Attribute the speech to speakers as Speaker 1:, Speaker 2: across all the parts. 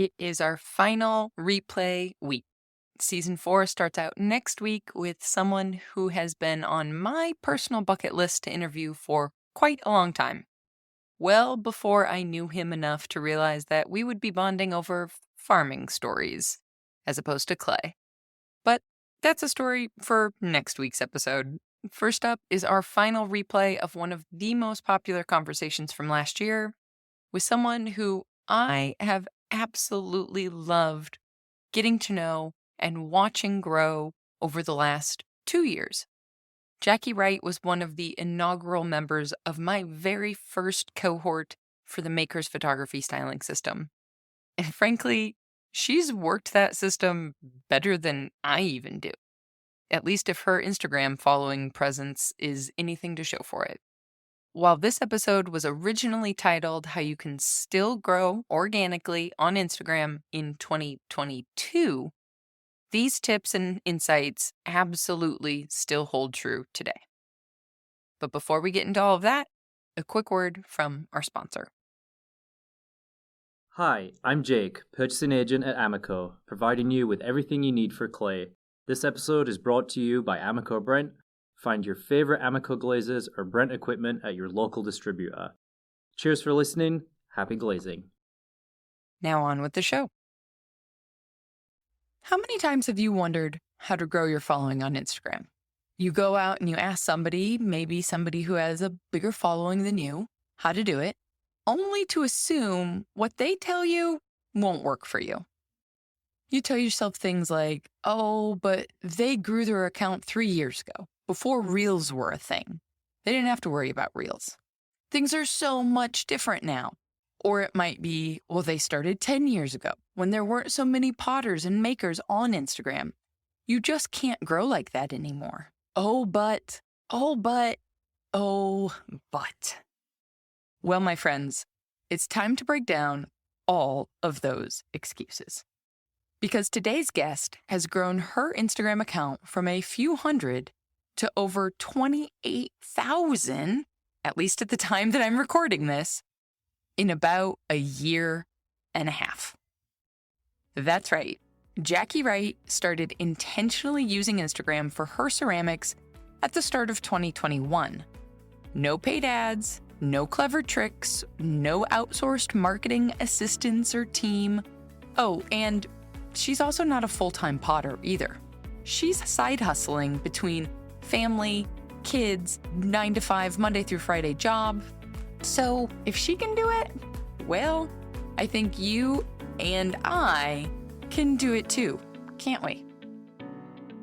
Speaker 1: It is our final replay week. Season 4 starts out next week with someone who has been on my personal bucket list to interview for quite a long time. Well before I knew him enough to realize that we would be bonding over farming stories, as opposed to clay. But that's a story for next week's episode. First up is our final replay of one of the most popular conversations from last year with someone who I have absolutely loved getting to know and watching grow over the last 2 years. Jackie Wright was one of the inaugural members of my very first cohort for the Maker's photography styling system. And frankly, she's worked that system better than I even do. At least if her Instagram following presence is anything to show for it. While this episode was originally titled How You Can Still Grow Organically on Instagram in 2022, these tips and insights absolutely still hold true today. But before we get into all of that, a quick word from our sponsor.
Speaker 2: Hi, I'm Jake, purchasing agent at Amico, providing you with everything you need for clay. This episode is brought to you by Amico Brent. Find your favorite Amico glazes or Brent equipment at your local distributor. Cheers for listening. Happy glazing.
Speaker 1: Now on with the show. How many times have you wondered how to grow your following on Instagram? You go out and you ask somebody, maybe somebody who has a bigger following than you, how to do it, only to assume what they tell you won't work for you. You tell yourself things like, oh, but they grew their account 3 years ago, before Reels were a thing. They didn't have to worry about Reels. Things are so much different now. Or it might be, well, they started 10 years ago, when there weren't so many potters and makers on Instagram. You just can't grow like that anymore. Oh, but. Well, my friends, it's time to break down all of those excuses. Because today's guest has grown her Instagram account from a few hundred to over 28,000, at least at the time that I'm recording this, in about a year and a half. That's right. Jackie Wright started intentionally using Instagram for her ceramics at the start of 2021. No paid ads, no clever tricks, no outsourced marketing assistants or team. Oh, and she's also not a full-time potter either. She's side hustling between family, kids, 9 to 5, Monday through Friday job. So if she can do it, well, I think you and I can do it too, can't we?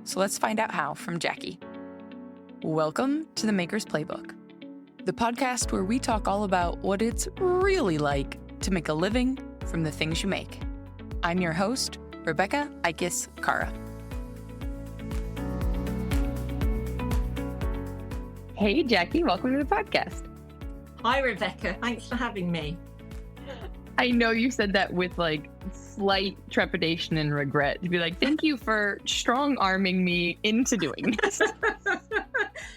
Speaker 1: So let's find out how from Jackie. Welcome to the Maker's Playbook, the podcast where we talk all about what it's really like to make a living from the things you make. I'm your host, Rebecca Ikis Kara. Hey, Jackie, welcome to the podcast.
Speaker 3: Hi, Rebecca. Thanks for having me.
Speaker 1: I know you said that with slight trepidation and regret to be like, thank you for strong-arming me into doing this.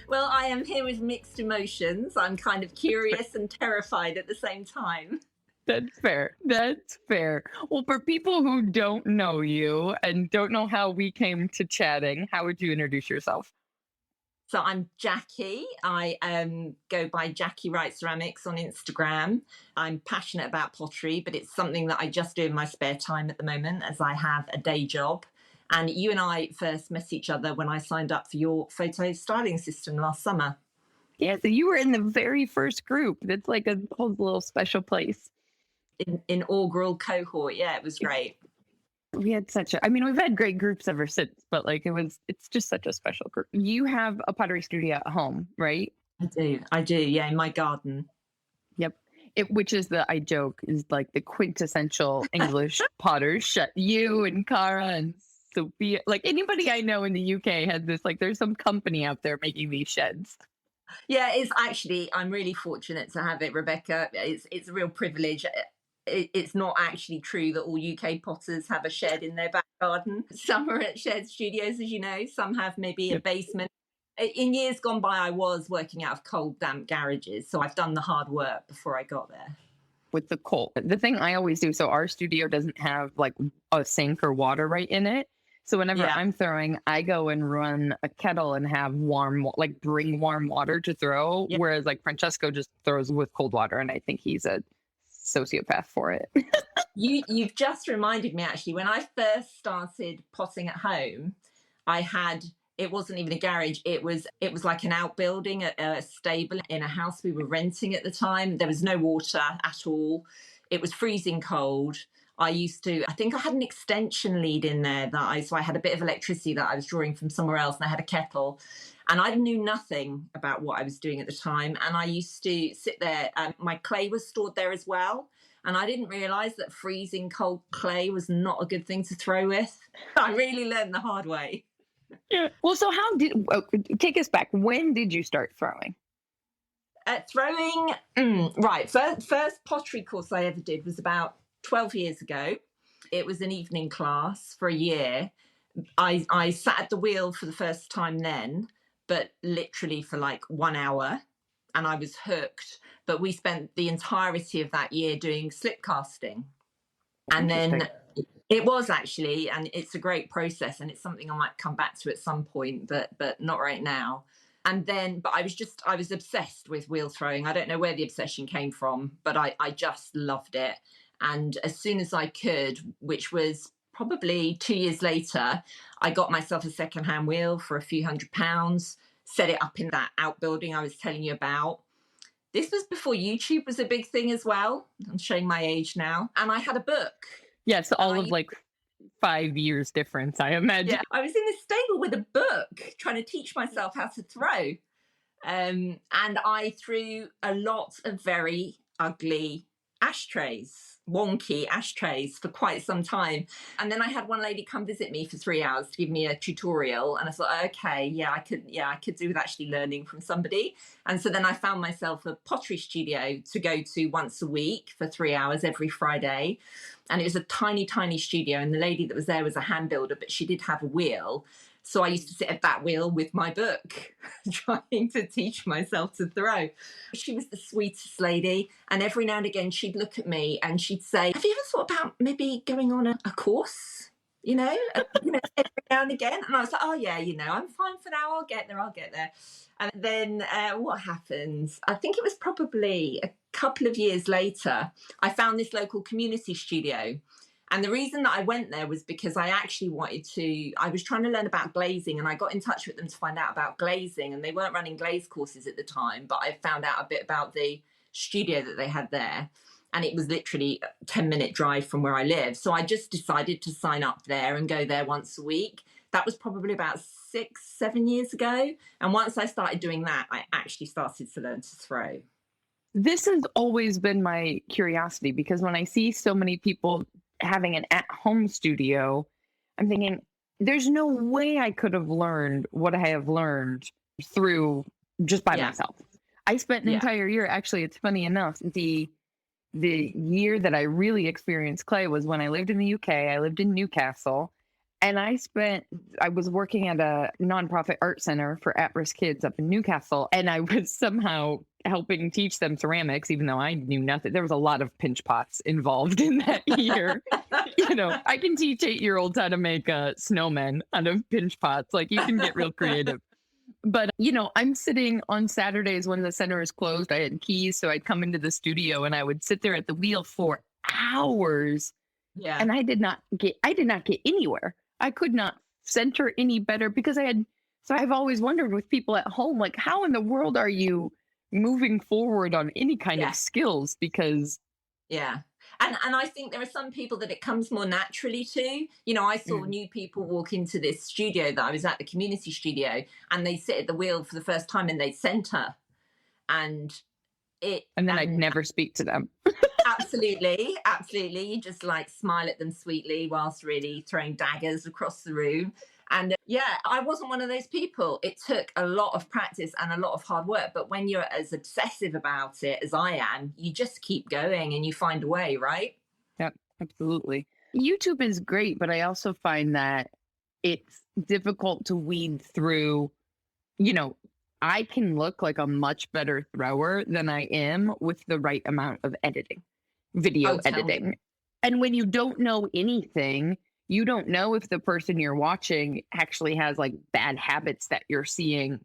Speaker 3: Well, I am here with mixed emotions. I'm kind of curious and terrified at the same time.
Speaker 1: That's fair. That's fair. Well, for people who don't know you and don't know how we came to chatting, how would you introduce yourself?
Speaker 3: So I'm Jackie. I go by Jackie Wright Ceramics on Instagram. I'm passionate about pottery, but it's something that I just do in my spare time at the moment as I have a day job. And you and I first met each other when I signed up for your photo styling system last summer.
Speaker 1: Yeah, so you were in the very first group. That's like a whole little special place.
Speaker 3: Inaugural cohort. Yeah, it was great.
Speaker 1: We had we've had great groups ever since, but it's just such a special group. You have a pottery studio at home, right?
Speaker 3: I do. Yeah, in my garden.
Speaker 1: Yep. Which is I joke, is like the quintessential English potters. You and Cara and Sophia, anybody I know in the UK has this, there's some company out there making these sheds.
Speaker 3: Yeah, it's actually, I'm really fortunate to have it, Rebecca. It's a real privilege. It's not actually true that all UK potters have a shed in their back garden. Some are at shed studios, as you know. Some have maybe a basement. In years gone by, I was working out of cold, damp garages, so I've done the hard work before I got there.
Speaker 1: with the coal. The thing I always do, so our studio doesn't have like a sink or water right in it. So whenever
Speaker 3: Yeah.
Speaker 1: I'm throwing, I go and run a kettle and have like bring warm water to throw.
Speaker 3: Yeah.
Speaker 1: Whereas like Francesco just throws with cold water. And I think he's a sociopath for it.
Speaker 3: You've just reminded me, actually, when I first started potting at home, I had, it wasn't even a garage. It was like an outbuilding, a stable in a house we were renting at the time. There was no water at all. It was freezing cold. I think I had an extension lead in there so I had a bit of electricity that I was drawing from somewhere else, and I had a kettle. And I knew nothing about what I was doing at the time. And I used to sit there, and my clay was stored there as well. And I didn't realize that freezing cold clay was not a good thing to throw with. I really learned the hard way.
Speaker 1: Yeah. Well, so take us back. When did you start throwing?
Speaker 3: Throwing, right. First pottery course I ever did was about 12 years ago. It was an evening class for a year. I sat at the wheel for the first time then, but literally for like 1 hour, and I was hooked. But we spent the entirety of that year doing slip casting. And then it was actually, and it's a great process, and it's something I might come back to at some point, but not right now. And then, but I was obsessed with wheel throwing. I don't know where the obsession came from, but I just loved it. And as soon as I could, which was probably 2 years later, I got myself a secondhand wheel for a few £100, set it up in that outbuilding I was telling you about. This was before YouTube was a big thing as well. I'm showing my age now. And I had a book.
Speaker 1: Yes, all of like 5 years difference, I imagine.
Speaker 3: Yeah, I was in this stable with a book trying to teach myself how to throw. And I threw a lot of very ugly wonky ashtrays for quite some time. And then I had one lady come visit me for 3 hours to give me a tutorial. And I thought, okay, I could do with actually learning from somebody. And so then I found myself a pottery studio to go to once a week for 3 hours every Friday. And it was a tiny, tiny studio. And the lady that was there was a hand builder, but she did have a wheel. So I used to sit at that wheel with my book, trying to teach myself to throw. She was the sweetest lady. And every now and again, she'd look at me and she'd say, have you ever thought about maybe going on a course? Every now and again. And I was like, oh, yeah, I'm fine for now. I'll get there. And then what happened? I think it was probably a couple of years later, I found this local community studio. And the reason that I went there was because I actually I was trying to learn about glazing, and I got in touch with them to find out about glazing, and they weren't running glaze courses at the time, but I found out a bit about the studio that they had there. And it was literally a 10-minute drive from where I live. So I just decided to sign up there and go there once a week. That was probably about 6-7 years ago. And once I started doing that, I actually started to learn to throw.
Speaker 1: This has always been my curiosity, because when I see so many people having an at-home studio, I'm thinking, there's no way I could have learned what I have learned through just by myself. I spent an entire year, actually, it's funny enough, the year that I really experienced clay was when I lived in the UK. I lived in Newcastle, and I was working at a nonprofit art center for at-risk kids up in Newcastle, and I was somehow helping teach them ceramics, even though I knew nothing. There was a lot of pinch pots involved in that year. I can teach 8-year-olds how to make snowmen out of pinch pots. Like, you can get real creative. But, I'm sitting on Saturdays when the center is closed. I had keys, so I'd come into the studio and I would sit there at the wheel for hours.
Speaker 3: Yeah.
Speaker 1: And I did not get anywhere. I could not center any better because so I've always wondered with people at home, like, how in the world are you moving forward on any kind of skills? Because
Speaker 3: and I think there are some people that it comes more naturally to. I saw new people walk into this studio that I was at, the community studio, and they sit at the wheel for the first time and they center, and
Speaker 1: then I'd never speak to them.
Speaker 3: Absolutely. You just like smile at them sweetly whilst really throwing daggers across the room. And I wasn't one of those people. It took a lot of practice and a lot of hard work. But when you're as obsessive about it as I am, you just keep going and you find a way, right?
Speaker 1: Yep, absolutely. YouTube is great, but I also find that it's difficult to weed through. I can look like a much better thrower than I am with the right amount of editing. video
Speaker 3: Oh, tell me.
Speaker 1: editing. And when you don't know anything, you don't know if the person you're watching actually has like bad habits that you're seeing.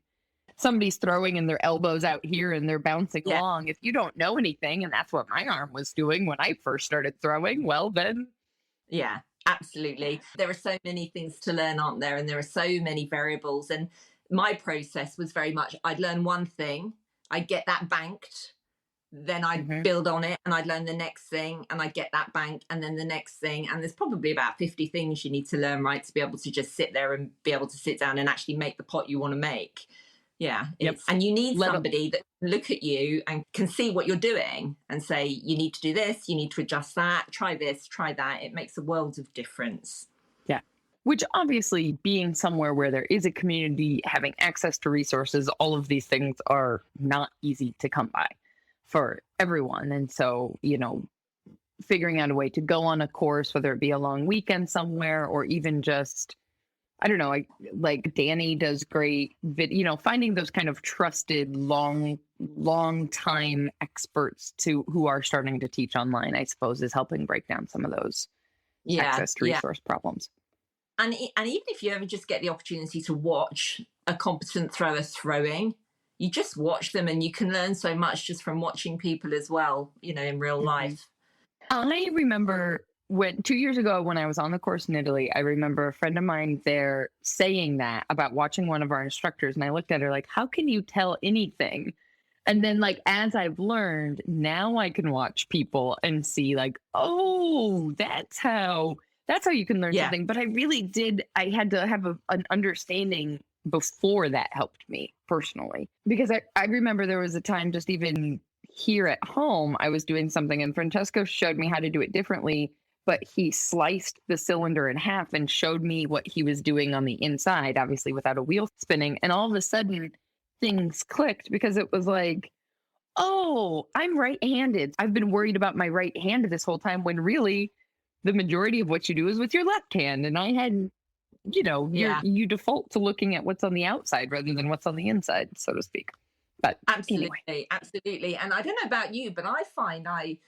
Speaker 1: Somebody's throwing and their elbows out here and they're bouncing
Speaker 3: Yeah.
Speaker 1: along. If you don't know anything, and that's what my arm was doing when I first started throwing, well, then
Speaker 3: Yeah, absolutely. There are so many things to learn, aren't there? And there are so many variables. And my process was very much I'd learn one thing, I'd get that banked, then I'd
Speaker 1: Mhm.
Speaker 3: build on it and I'd learn the next thing and I'd get that banked and then the next thing. And there's probably about 50 things you need to learn, right? To be able to just sit there and be able to sit down and actually make the pot you want to make. Yeah.
Speaker 1: Yep.
Speaker 3: And you need
Speaker 1: Let
Speaker 3: somebody that can look at you and can see what you're doing and say, you need to do this, you need to adjust that, try this, try that. It makes a world of difference.
Speaker 1: Yeah. Which obviously, being somewhere where there is a community, having access to resources, all of these things are not easy to come by for everyone. And so, figuring out a way to go on a course, whether it be a long weekend somewhere or even just, I don't know, like Danny does great finding those kind of trusted long time experts who are starting to teach online, I suppose, is helping break down some of those
Speaker 3: Yeah.
Speaker 1: access to
Speaker 3: Yeah.
Speaker 1: resource problems.
Speaker 3: And even if you ever just get the opportunity to watch a competent thrower throwing, you just watch them and you can learn so much just from watching people as well, in real
Speaker 1: Mhm.
Speaker 3: life.
Speaker 1: I remember when 2 years ago, when I was on the course in Italy, I remember a friend of mine there saying that about watching one of our instructors. And I looked at her like, how can you tell anything? And then, like, as I've learned, now I can watch people and see, like, oh, that's how you can learn
Speaker 3: Yeah.
Speaker 1: something. But I had to have an understanding before that helped me personally. Because I remember there was a time, just even here at home, I was doing something and Francesco showed me how to do it differently, but he sliced the cylinder in half and showed me what he was doing on the inside, obviously without a wheel spinning. And all of a sudden, things clicked because it was like, oh, I'm right handed. I've been worried about my right hand this whole time when really the majority of what you do is with your left hand. And I hadn't,
Speaker 3: Yeah.
Speaker 1: you default to looking at what's on the outside rather than what's on the inside, so to speak. But
Speaker 3: Absolutely.
Speaker 1: anyway.
Speaker 3: Absolutely. And I don't know about you, but I find I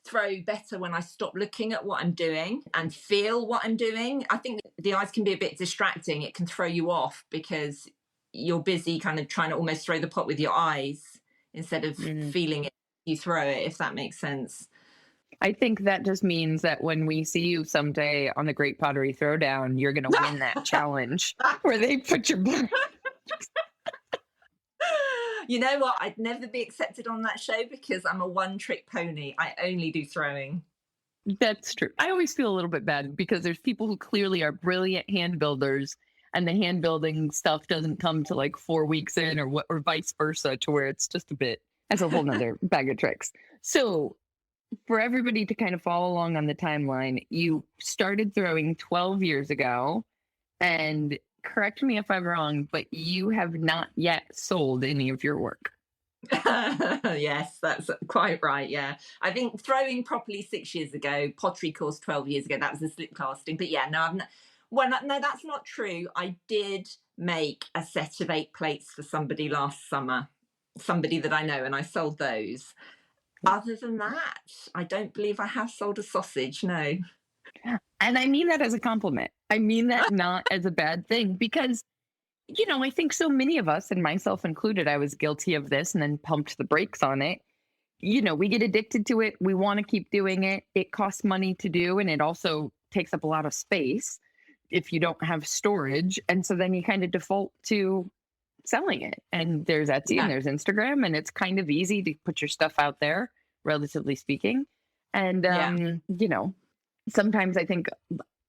Speaker 3: throw better when I stop looking at what I'm doing and feel what I'm doing. I think the eyes can be a bit distracting. It can throw you off because you're busy kind of trying to almost throw the pot with your eyes instead of
Speaker 1: Mhm.
Speaker 3: feeling it. You throw it, if that makes sense.
Speaker 1: I think that just means that when we see you someday on the Great Pottery Throwdown, you're going to win that challenge where they put your
Speaker 3: You know what? I'd never be accepted on that show because I'm a one-trick pony. I only do throwing.
Speaker 1: That's true. I always feel a little bit bad because there's people who clearly are brilliant hand builders and the hand building stuff doesn't come to like 4 weeks in or vice versa, to where it's just that's a whole nother bag of tricks. So for everybody to kind of follow along on the timeline, you started throwing 12 years ago, and correct me if I'm wrong, but you have not yet sold any of your work.
Speaker 3: Yes, that's quite right. Yeah. I think throwing properly 6 years ago, pottery course 12 years ago, that was the slip casting. But yeah, no, I've not, well, no, that's not true. I did make a set of 8 plates for somebody last summer, somebody that I know, and I sold those. Other than that, I don't believe I have sold a sausage. No.
Speaker 1: And I mean that as a compliment. I mean that not as a bad thing because, I think so many of us, and myself included, I was guilty of this and then pumped the brakes on it. We get addicted to it. We want to keep doing it. It costs money to do, and it also takes up a lot of space if you don't have storage. And so then you kind of default to selling it. And there's Etsy
Speaker 3: Yeah.
Speaker 1: and there's Instagram, and it's kind of easy to put your stuff out there, relatively speaking. And, sometimes I think,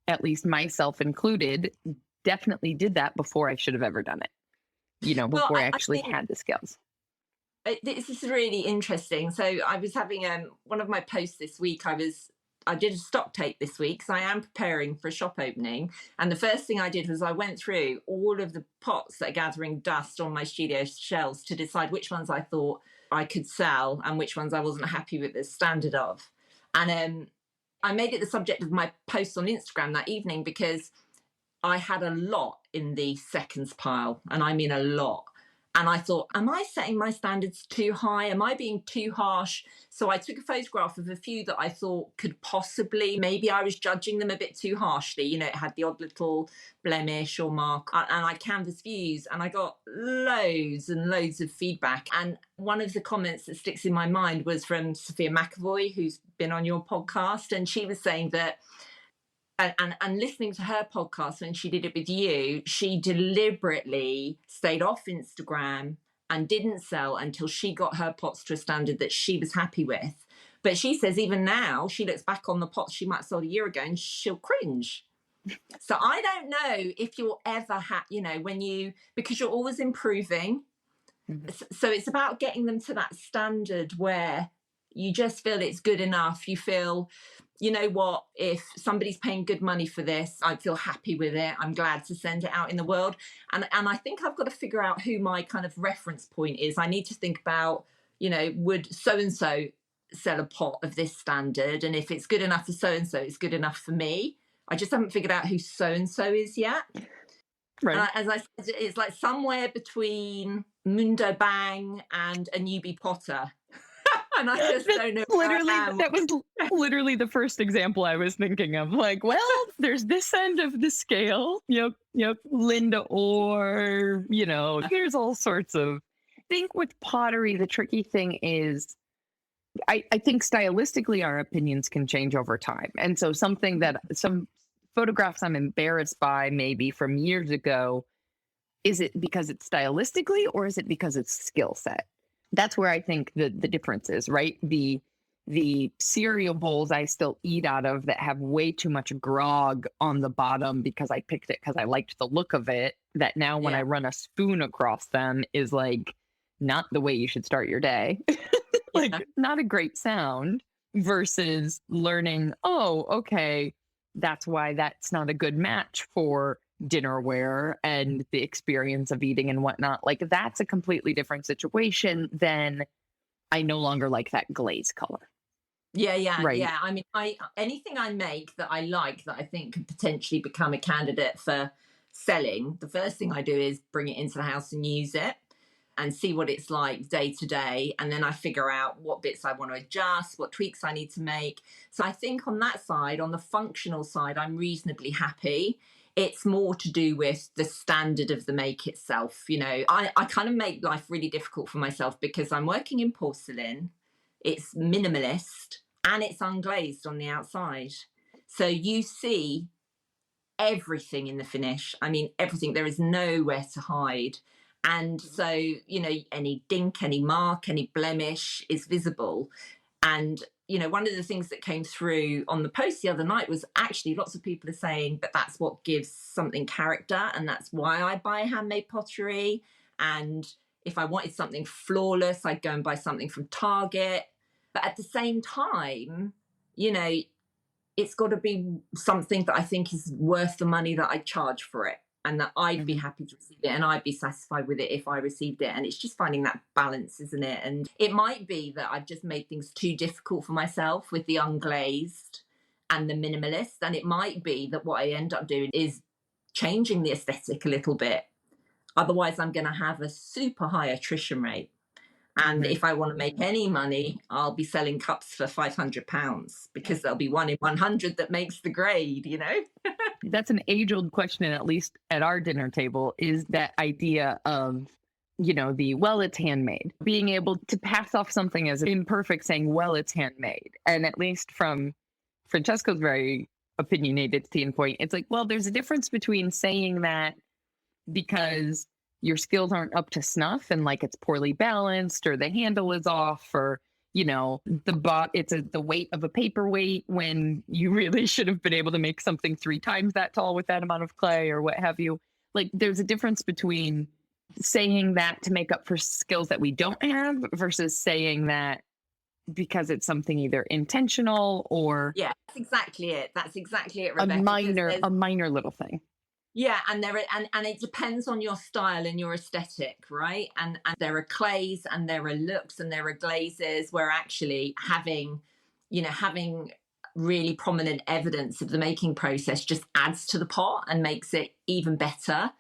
Speaker 1: at least myself included, definitely did that before I should have ever done it,
Speaker 3: Well,
Speaker 1: before I
Speaker 3: I
Speaker 1: actually
Speaker 3: think
Speaker 1: had the skills.
Speaker 3: this is really interesting. So I was having one of my posts this week. I did a stock take this week because I am preparing for a shop opening. And the first thing I did was I went through all of the pots that are gathering dust on my studio shelves to decide which ones I thought I could sell and which ones I wasn't happy with the standard of. And I made it the subject of my post on Instagram that evening because I had a lot in the seconds pile, and I mean a lot. And I thought, am I setting my standards too high? Am I being too harsh? So I took a photograph of a few that I thought could possibly, maybe I was judging them a bit too harshly. You know, it had the odd little blemish or mark. And I canvassed views and I got loads and loads of feedback. And one of the comments that sticks in my mind was from Sophia McAvoy, who's been on your podcast. And she was saying that, and listening to her podcast when she did it with you, she deliberately stayed off Instagram and didn't sell until she got her pots to a standard that she was happy with. But she says even now, she looks back on the pots she might have sold a year ago and she'll cringe. So I don't know if you'll ever have, you know, because you're always improving. So it's about getting them to that standard where you just feel it's good enough. You feel, you know what, if somebody's paying good money for this, I feel happy with it. I'm glad to send it out in the world. And I think I've got to figure out who my kind of reference point is. I need to think about, you know, would so-and-so sell a pot of this standard? And if it's good enough for so-and-so, it's good enough for me. I just haven't figured out who so-and-so is yet.
Speaker 1: Right.
Speaker 3: As I said, it's like somewhere between Mundo Bang and a newbie potter. And I just don't know.
Speaker 1: That was literally the first example I was thinking of. Like, well, there's this end of the scale, Linda Orr, there's all sorts of. I think with pottery, the tricky thing is, I think stylistically our opinions can change over time. And so some photographs I'm embarrassed by maybe from years ago, is it because it's stylistically or is it because it's skill set? That's where I think the difference is, right? The cereal bowls I still eat out of that have way too much grog on the bottom because I picked it because I liked the look of it, that now when I run a spoon across them is like not the way you should start your day. Not a great sound, versus learning, oh, okay, that's why that's not a good match for dinnerware and the experience of eating and whatnot. Like, that's a completely different situation than I no longer like that glaze color.
Speaker 3: Right. Yeah. I mean, anything I make that I like, that I think could potentially become a candidate for selling, the first thing I do is bring it into the house and use it and see what it's like day to day. And then I figure out what bits I want to adjust, what tweaks I need to make. So I think on that side, on the functional side, I'm reasonably happy. It's more to do with the standard of the make itself. You know, I kind of make life really difficult for myself because I'm working in porcelain. It's minimalist and it's unglazed on the outside. So you see everything in the finish. I mean, everything. There is nowhere to hide. And so, any dink, any mark, any blemish is visible. And, one of the things that came through on the post the other night was actually lots of people are saying that that's what gives something character. And that's why I buy handmade pottery. And if I wanted something flawless, I'd go and buy something from Target. But at the same time, it's got to be something that I think is worth the money that I charge for it, and that I'd be happy to receive it and I'd be satisfied with it if I received it. And it's just finding that balance, isn't it? And it might be that I've just made things too difficult for myself with the unglazed and the minimalist. And it might be that what I end up doing is changing the aesthetic a little bit. Otherwise, I'm going to have a super high attrition rate. And if I want to make any money, I'll be selling cups for £500 because there'll be 1 in 100 that makes the grade,
Speaker 1: That's an age-old question, at least at our dinner table, is that idea of, it's handmade. Being able to pass off something as imperfect, saying, well, it's handmade. And at least from Francesco's very opinionated standpoint, it's like, well, there's a difference between saying that because your skills aren't up to snuff and like it's poorly balanced or the handle is off or, it's the weight of a paperweight when you really should have been able to make something 3 times that tall with that amount of clay or what have you. Like, there's a difference between saying that to make up for skills that we don't have versus saying that because it's something either intentional or
Speaker 3: that's exactly it, Rebecca.
Speaker 1: A minor little thing.
Speaker 3: Yeah, and it depends on your style and your aesthetic, right? And there are clays and there are looks and there are glazes where actually having really prominent evidence of the making process just adds to the pot and makes it even better.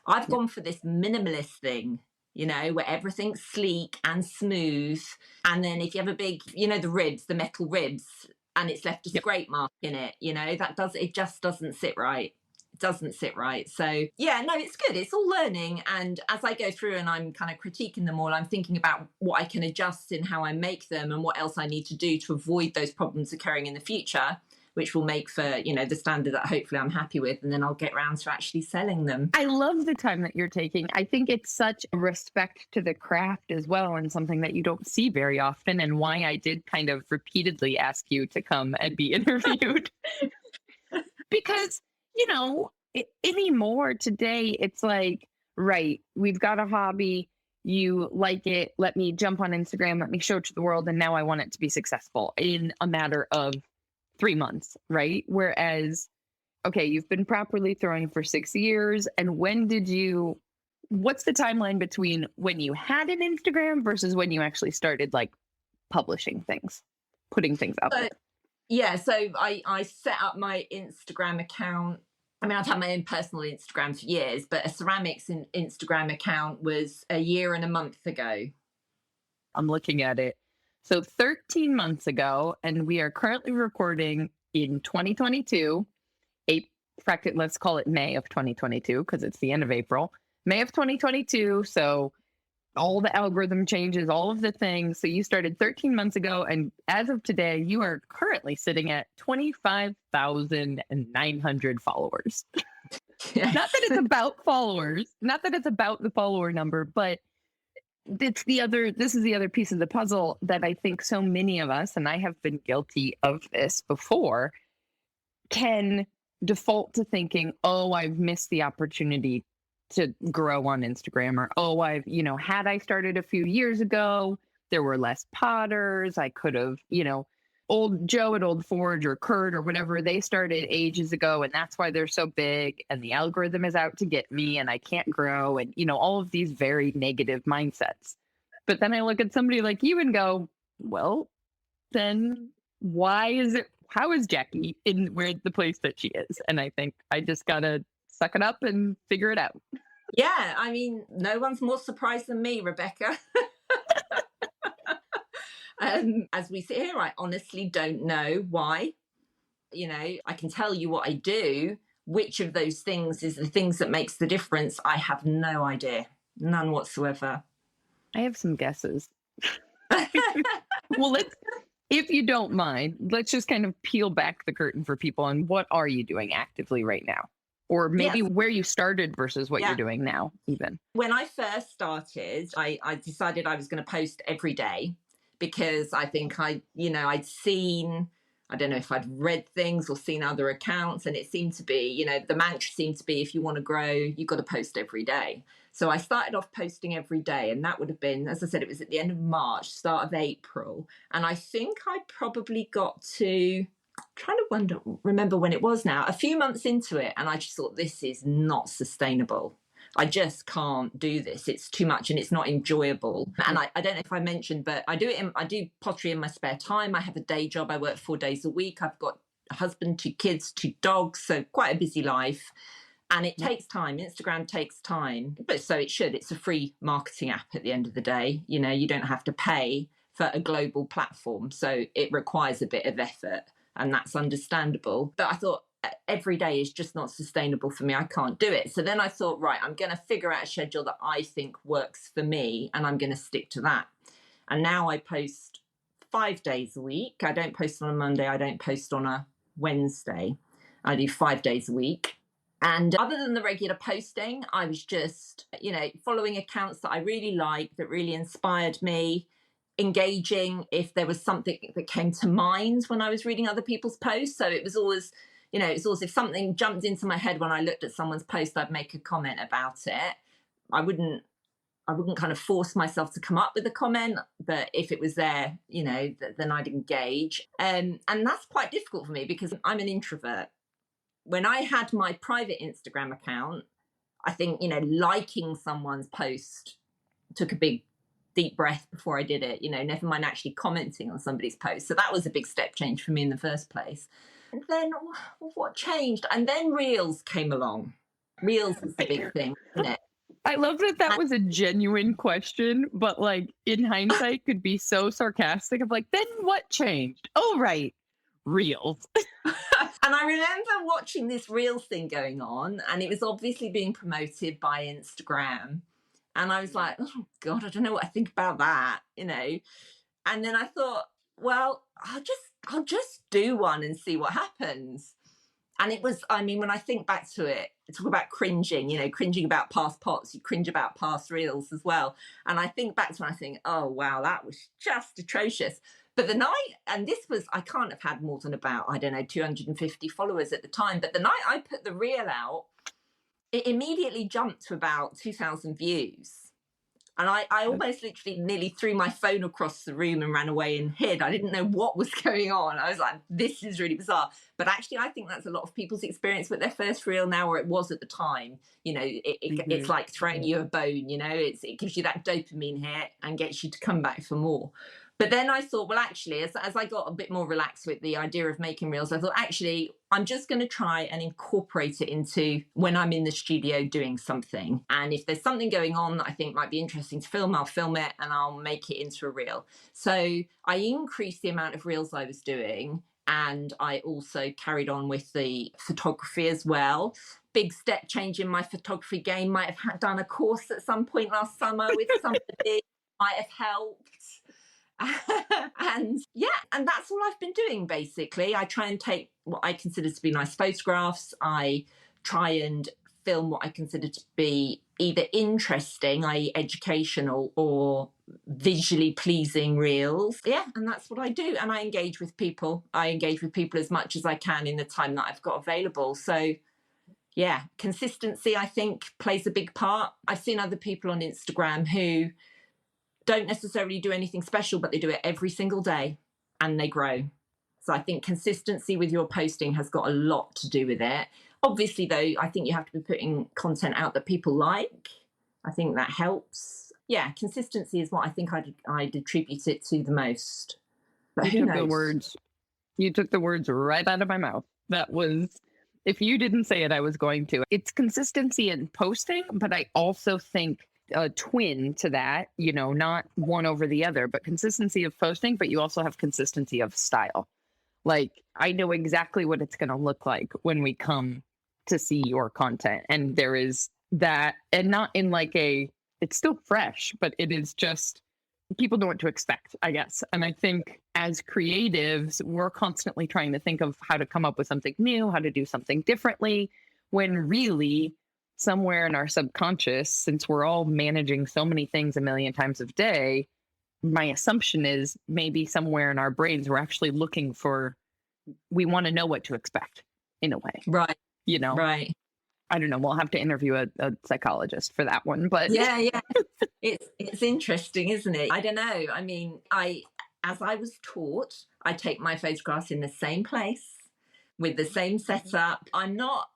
Speaker 3: I've gone for this minimalist thing, where everything's sleek and smooth. And then if you have a big, the ribs, the metal ribs, and it's left a scrape mark in it, it just doesn't sit right. It doesn't sit right. So yeah, no, it's good. It's all learning. And as I go through and I'm kind of critiquing them all, I'm thinking about what I can adjust in how I make them and what else I need to do to avoid those problems occurring in the future, which will make for, the standard that hopefully I'm happy with. And then I'll get around to actually selling them.
Speaker 1: I love the time that you're taking. I think it's such a respect to the craft as well, and something that you don't see very often, and why I did kind of repeatedly ask you to come and be interviewed. Because, anymore today, it's like, right, we've got a hobby. You like it. Let me jump on Instagram. Let me show it to the world. And now I want it to be successful in a matter of 3 months, right? Whereas, okay, you've been properly throwing for 6 years. And what's the timeline between when you had an Instagram versus when you actually started like publishing things, putting things out there?
Speaker 3: Yeah, so I set up my Instagram account. I mean, I've had my own personal Instagram for years, but a ceramics Instagram account was a year and a month ago.
Speaker 1: I'm looking at it. So 13 months ago, and we are currently recording in 2022, let's call it May of 2022, because it's the end of April, May of 2022. So all the algorithm changes, all of the things. So you started 13 months ago, and as of today, you are currently sitting at 25,900 followers.
Speaker 3: Yes.
Speaker 1: Not that it's about followers, not that it's about the follower number, but this is the other piece of the puzzle that I think so many of us, and I have been guilty of this before, can default to thinking, oh, I've missed the opportunity to grow on Instagram, or, oh, had I started a few years ago, there were less potters. I could have, old Joe at Old Forge or Kurt or whatever, they started ages ago, and that's why they're so big, and the algorithm is out to get me, and I can't grow, and all of these very negative mindsets. But then I look at somebody like you and go, well, then how is Jackie in the place that she is? And I think I just gotta suck it up and figure it out.
Speaker 3: Yeah, I mean, no one's more surprised than me, Rebecca. As we sit here, I honestly don't know why. I can tell you what I do. Which of those things is the things that makes the difference? I have no idea. None whatsoever.
Speaker 1: I have some guesses. Well, if you don't mind, let's just kind of peel back the curtain for people. And what are you doing actively right now? Or maybe where you started versus what you're doing now, even.
Speaker 3: When I first started, I decided I was going to post every day, because I think I'd seen, I don't know if I'd read things or seen other accounts, and it seemed to be, the mantra seemed to be, if you want to grow, you've got to post every day. So I started off posting every day, and that would have been, as I said, it was at the end of March, start of April. And I think I probably got to, trying to remember when it was now, a few months into it, and I just thought, this is not sustainable. I just can't do this. It's too much and it's not enjoyable. And I don't know if I mentioned, but I do pottery in my spare time. I have a day job. I work 4 days a week. I've got a husband, 2 kids, 2 dogs. So quite a busy life. And it takes time. Instagram takes time. But so it should. It's a free marketing app at the end of the day. You don't have to pay for a global platform. So it requires a bit of effort. And that's understandable. But I thought, every day is just not sustainable for me. I can't do it. So then I thought, right, I'm going to figure out a schedule that I think works for me, and I'm going to stick to that. And now I post 5 days a week. I don't post on a Monday. I don't post on a Wednesday. I do 5 days a week. And other than the regular posting, I was just, following accounts that I really liked, that really inspired me, engaging if there was something that came to mind when I was reading other people's posts. So it was always, it's always, if something jumped into my head when I looked at someone's post, I'd make a comment about it. I wouldn't kind of force myself to come up with a comment, but if it was there, then I'd engage. And that's quite difficult for me because I'm an introvert. When I had my private Instagram account, I think, liking someone's post took a big deep breath before I did it, never mind actually commenting on somebody's post. So that was a big step change for me in the first place. And then what changed? And then Reels came along. Reels was the big thing, isn't it?
Speaker 1: I love that that was a genuine question, but like in hindsight could be so sarcastic of like, then what changed? Oh, right. Reels.
Speaker 3: And I remember watching this Reels thing going on, and it was obviously being promoted by Instagram. And I was like, oh God, I don't know what I think about that, you know. And then I thought, well, I'll just do one and see what happens. And it was, I mean, when I think back to it, talk about cringing, you know, cringing about past pots, you cringe about past reels as well. And I think back to when I think, oh wow, that was just atrocious. But the night, and this was, I can't have had more than about, I don't know, 250 followers at the time. But the night I put the reel out, it immediately jumped to about 2,000 views. And I almost literally nearly threw my phone across the room and ran away and hid. I didn't know what was going on. I was like, this is really bizarre. But actually, I think that's a lot of people's experience with their first reel now, or it was at the time. You know, it's like throwing you a bone, you know, it gives you that dopamine hit and gets you to come back for more. But then I thought, well, actually, as I got a bit more relaxed with the idea of making reels, I thought, actually, I'm just going to try and incorporate it into when I'm in the studio doing something. And if there's something going on that I think might be interesting to film, I'll film it and I'll make it into a reel. So I increased the amount of reels I was doing. And I also carried on with the photography as well. Big step change in my photography game. Might have done a course at some point last summer with somebody, might have helped. And yeah, and that's all I've been doing basically. I try and take what I consider to be nice photographs. I try and film what I consider to be either interesting, i.e. educational, or visually pleasing reels. Yeah, and that's what I do. And I engage with people. I engage with people as much as I can in the time that I've got available. So yeah, consistency, I think, plays a big part. I've seen other people on Instagram who don't necessarily do anything special, but they do it every single day and they grow. So I think consistency with your posting has got a lot to do with it. Obviously, though, I think you have to be putting content out that people like. I think that helps. Yeah, consistency is what I think I'd attribute it to the most. But who knows?
Speaker 1: You took the words right out of my mouth. That was, if you didn't say it, I was going to. It's consistency in posting, but I also think a twin to that, you know, not one over the other, but consistency of posting, but you also have consistency of style. Like, I know exactly what it's going to look like when we come to see your content. And there is that, and not in like it's still fresh, but it is just, people know what to expect, I guess. And I think as creatives, we're constantly trying to think of how to come up with something new, how to do something differently, when really somewhere in our subconscious, since we're all managing so many things a million times a day, my assumption is maybe somewhere in our brains, we're actually looking for, we want to know what to expect in a way.
Speaker 3: Right.
Speaker 1: You know?
Speaker 3: Right.
Speaker 1: I don't know. We'll have to interview a psychologist for that one, but
Speaker 3: yeah. It's interesting, isn't it? I don't know. I mean, as I was taught, I take my photographs in the same place with the same setup. I'm not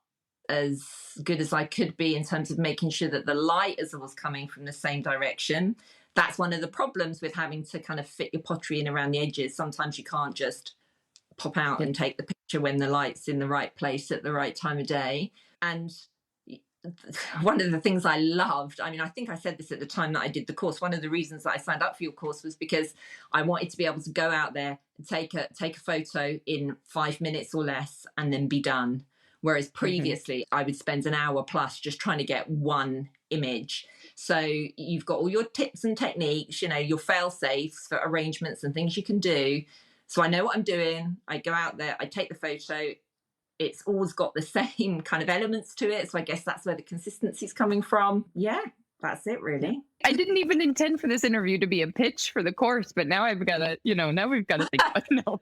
Speaker 3: as good as I could be in terms of making sure that the light is always coming from the same direction. That's one of the problems with having to kind of fit your pottery in around the edges. Sometimes you can't just pop out and take the picture when the light's in the right place at the right time of day. And one of the things I loved, I mean, I think I said this at the time that I did the course, one of the reasons that I signed up for your course was because I wanted to be able to go out there and take a photo in 5 minutes or less and then be done. Whereas previously I would spend an hour plus just trying to get one image. So you've got all your tips and techniques, you know, your fail safes for arrangements and things you can do. So I know what I'm doing. I go out there, I take the photo. It's always got the same kind of elements to it. So I guess that's where the consistency is coming from. Yeah, that's it really.
Speaker 1: I didn't even intend for this interview to be a pitch for the course, but now I've got to, you know, now we've got to think about it. No.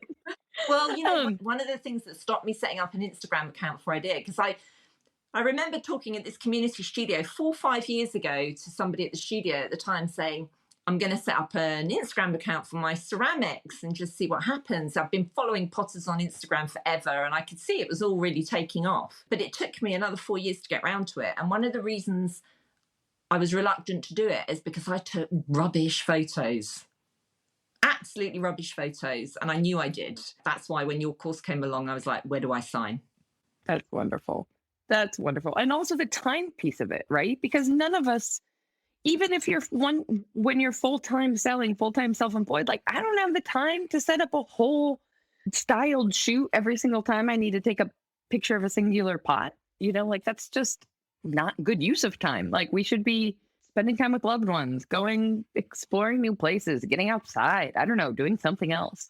Speaker 3: Well, you know, one of the things that stopped me setting up an Instagram account before I did, because I remember talking at this community studio 4 or 5 years ago to somebody at the studio at the time saying, I'm going to set up an Instagram account for my ceramics and just see what happens. I've been following potters on Instagram forever and I could see it was all really taking off. But it took me another 4 years to get around to it. And one of the reasons I was reluctant to do it is because I took rubbish photos. Absolutely rubbish photos. And I knew I did. That's why when your course came along, I was like, where do I sign?
Speaker 1: That's wonderful. That's wonderful. And also the time piece of it, right? Because none of us, even if you're when you're full-time selling, full-time self-employed, like I don't have the time to set up a whole styled shoot every single time I need to take a picture of a singular pot. Like that's just not good use of time. Like we should be spending time with loved ones, going exploring new places, getting outside. I don't know, doing something else.